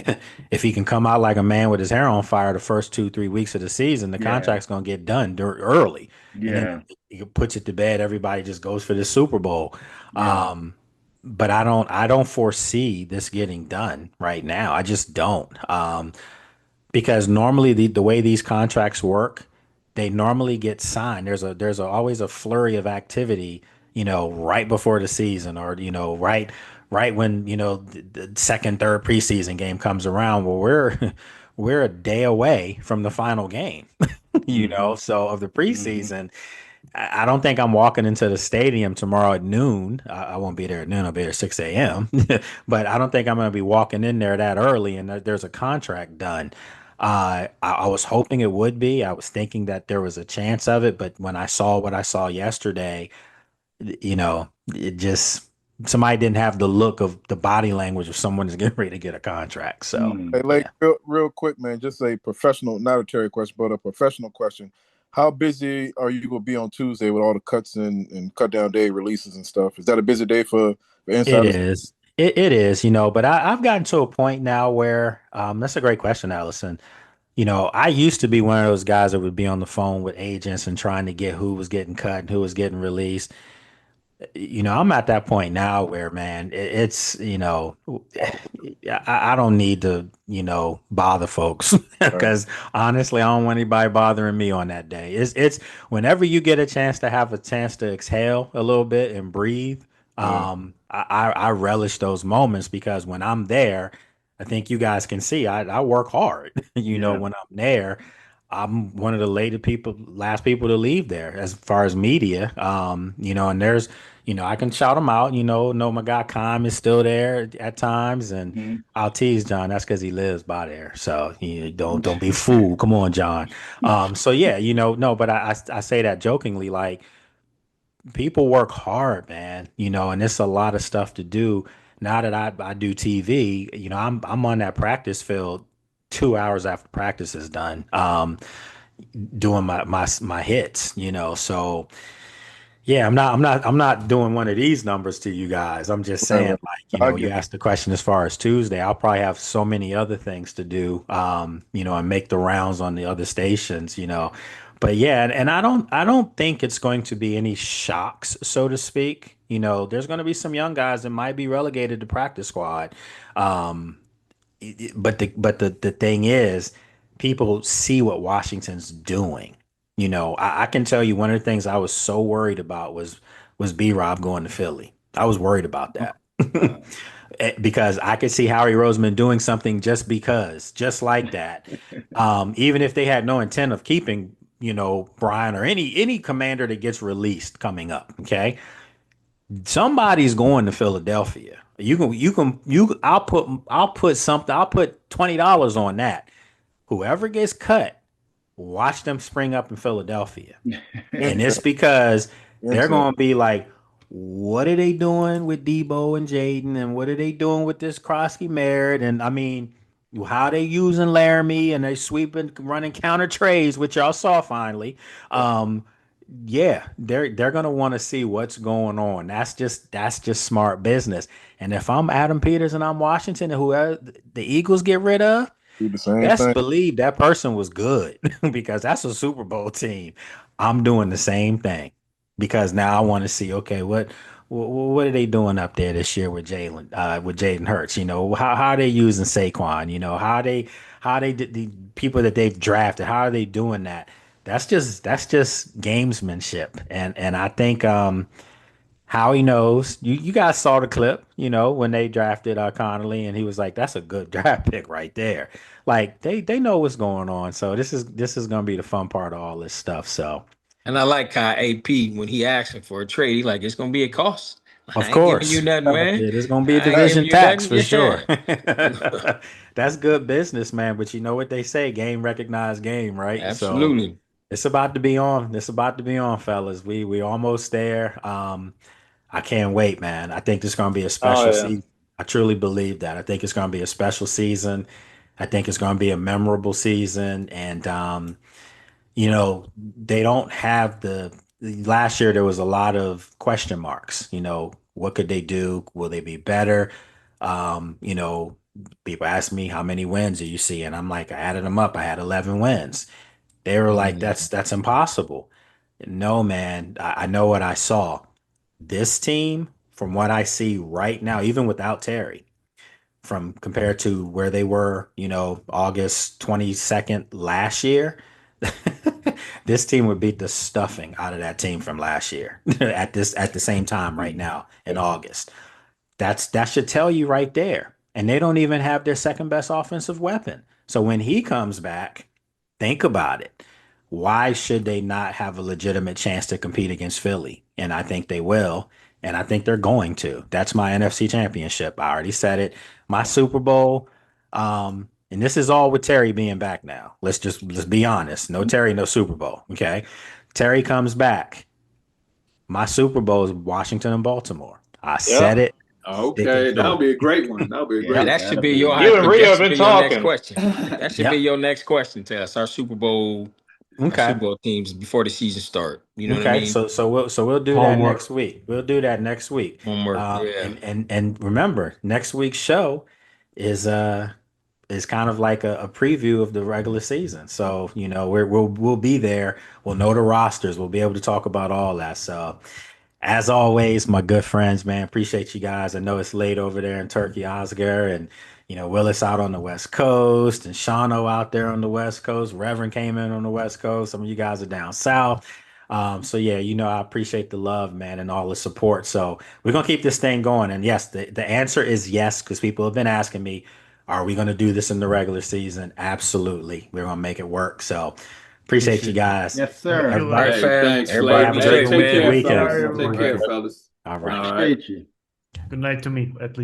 if he can come out like a man with his hair on fire the first 2-3 weeks of the season, the contract's gonna get done early. Yeah, and then he puts it to bed. Everybody just goes for the Super Bowl. Yeah. But I don't foresee this getting done right now. I just don't. Because normally the way these contracts work, they normally get signed. There's always a flurry of activity, right before the season, or right when the second, third preseason game comes around. Well, we're a day away from the final game, so of the preseason. I don't think I'm walking into the stadium tomorrow at noon. I won't be there at noon. I'll be there at 6 a.m. But I don't think I'm going to be walking in there that early and there's a contract done. I was hoping it would be. I was thinking that there was a chance of it. But when I saw what I saw yesterday, it just, somebody didn't have the look of the body language of someone who's getting ready to get a contract. So, Hey, Lake, real quick, man, just a professional, not a Terry question, but a professional question. How busy are you going to be on Tuesday with all the cuts and cut down day releases and stuff? Is that a busy day for insiders? It is. It is, but I've gotten to a point now where that's a great question, Allison. I used to be one of those guys that would be on the phone with agents and trying to get who was getting cut and who was getting released. I'm at that point now where, man, it's, I don't need to, bother folks Right. because honestly, I don't want anybody bothering me on that day. It's whenever you get a chance to have a chance to exhale a little bit and breathe. Yeah. I relish those moments because when I'm there, I think you guys can see I work hard. Yeah. When I'm there, I'm one of the last people to leave there as far as media. And there's, I can shout them out. Know my guy Kime is still there at times, and Mhm. I'll tease John. That's because he lives by there. So don't be fooled. Come on, John. So yeah, no, but I say that jokingly, like people work hard, man. And it's a lot of stuff to do. Now that I do TV, I'm on that practice field 2 hours after practice is done. Doing my hits, so yeah, I'm not doing one of these numbers to you guys. I'm just Right, saying, right. like, I you get asked the question as far as Tuesday. I'll probably have so many other things to do, and make the rounds on the other stations. But yeah, and I don't think it's going to be any shocks, so to speak. There's going to be some young guys that might be relegated to practice squad. Um, but the thing is, people see what Washington's doing. I can tell you one of the things I was so worried about was B Rob going to Philly. I was worried about that. Because I could see Howie Roseman doing something just like that. Even if they had no intent of keeping, Brian or any commander that gets released coming up. Okay, somebody's going to Philadelphia. I'll put $20 on that. Whoever gets cut, watch them spring up in Philadelphia. And it's because they're into going to be like, what are they doing with Debo and Jayden? And what are they doing with this Krosky Merritt? And I mean, how they using Laramie and they sweeping, running counter trades, which y'all saw finally. Yeah, they're gonna want to see what's going on. That's just smart business. And if I'm Adam Peters and I'm Washington and whoever the Eagles get rid of, do the same best thing. believe that person was good because that's a Super Bowl team. I'm doing the same thing because now I want to see, okay, what are they doing up there this year with Jaden Hurts? How are they using Saquon? How they did the people that they've drafted, how are they doing that? That's just gamesmanship. And I think Howie knows. You guys saw the clip, when they drafted Connolly, and he was like, "That's a good draft pick right there." Like they know what's going on. So this is gonna be the fun part of all this stuff. So And I like how AP when he asking for a trade, he like it's gonna be a cost. of I ain't giving you course, nothing, man. there's gonna be a I ain't giving division you tax nothing. for sure. Yeah. That's good business, man. But you know what they say, game recognized game, right? So Absolutely. it's about to be on. It's about to be on, fellas. We almost there. I can't wait, man. I think this is going to be a Oh special yeah. season. I truly believe that. I think it's going to be a special season. I think it's going to be a memorable season. And, they don't have last year there was a lot of question marks. What could they do? Will they be better? People ask me how many wins do you see? And I'm like, I added them up. I had 11 wins. They were like, Mhm. that's impossible. No, man, I know what I saw. This team, from what I see right now, even without Terry, from compared to where they were, August 22nd last year, this team would beat the stuffing out of that team from last year at the same time right now in August. That should tell you right there. And they don't even have their second best offensive weapon. So when he comes back, think about it. Why should they not have a legitimate chance to compete against Philly? And I think they will. And I think they're going to. That's my NFC championship. I already said it. My Super Bowl. And this is all with Terry being back now. Let's be honest. No Terry, no Super Bowl. Okay. Terry comes back. My Super Bowl is Washington and Baltimore. I said Yep. it. Sticking Okay, to that'll it. be a great one. That'll be a And great Yep, that one. should that'll be be your a You and that Rio have should been be your next talking. question. That should be Yep. your next question to us. Our Okay. Super Bowl teams before the season start. You know what I Okay. mean? So we'll do that next Homework. week. We'll do that next week. Homework. Yeah. And remember, next week's show is is kind of like a preview of the regular season. So, we'll be there. We'll know the rosters. We'll be able to talk about all that. So As always, my good friends, man, appreciate you guys. I know it's late over there in Turkey, Oscar, and Willis out on the West Coast, and Shano out there on the West Coast. Reverend came in on the West Coast. Some of you guys are down south. So yeah, I appreciate the love, man, and all the support. So we're gonna keep this thing going. And yes, the answer is yes, because people have been asking me, are we gonna do this in the regular season? Absolutely. We're gonna make it work. So appreciate you guys. Yes, sir. Thank you, All right, Larry. Hey, fam. thanks, Everybody Flav. be Hey, safe, take man. care, Weekend. fellas. Sorry, Take care, everyone. fellas. All right. All right. Appreciate you. Good night to me, at least.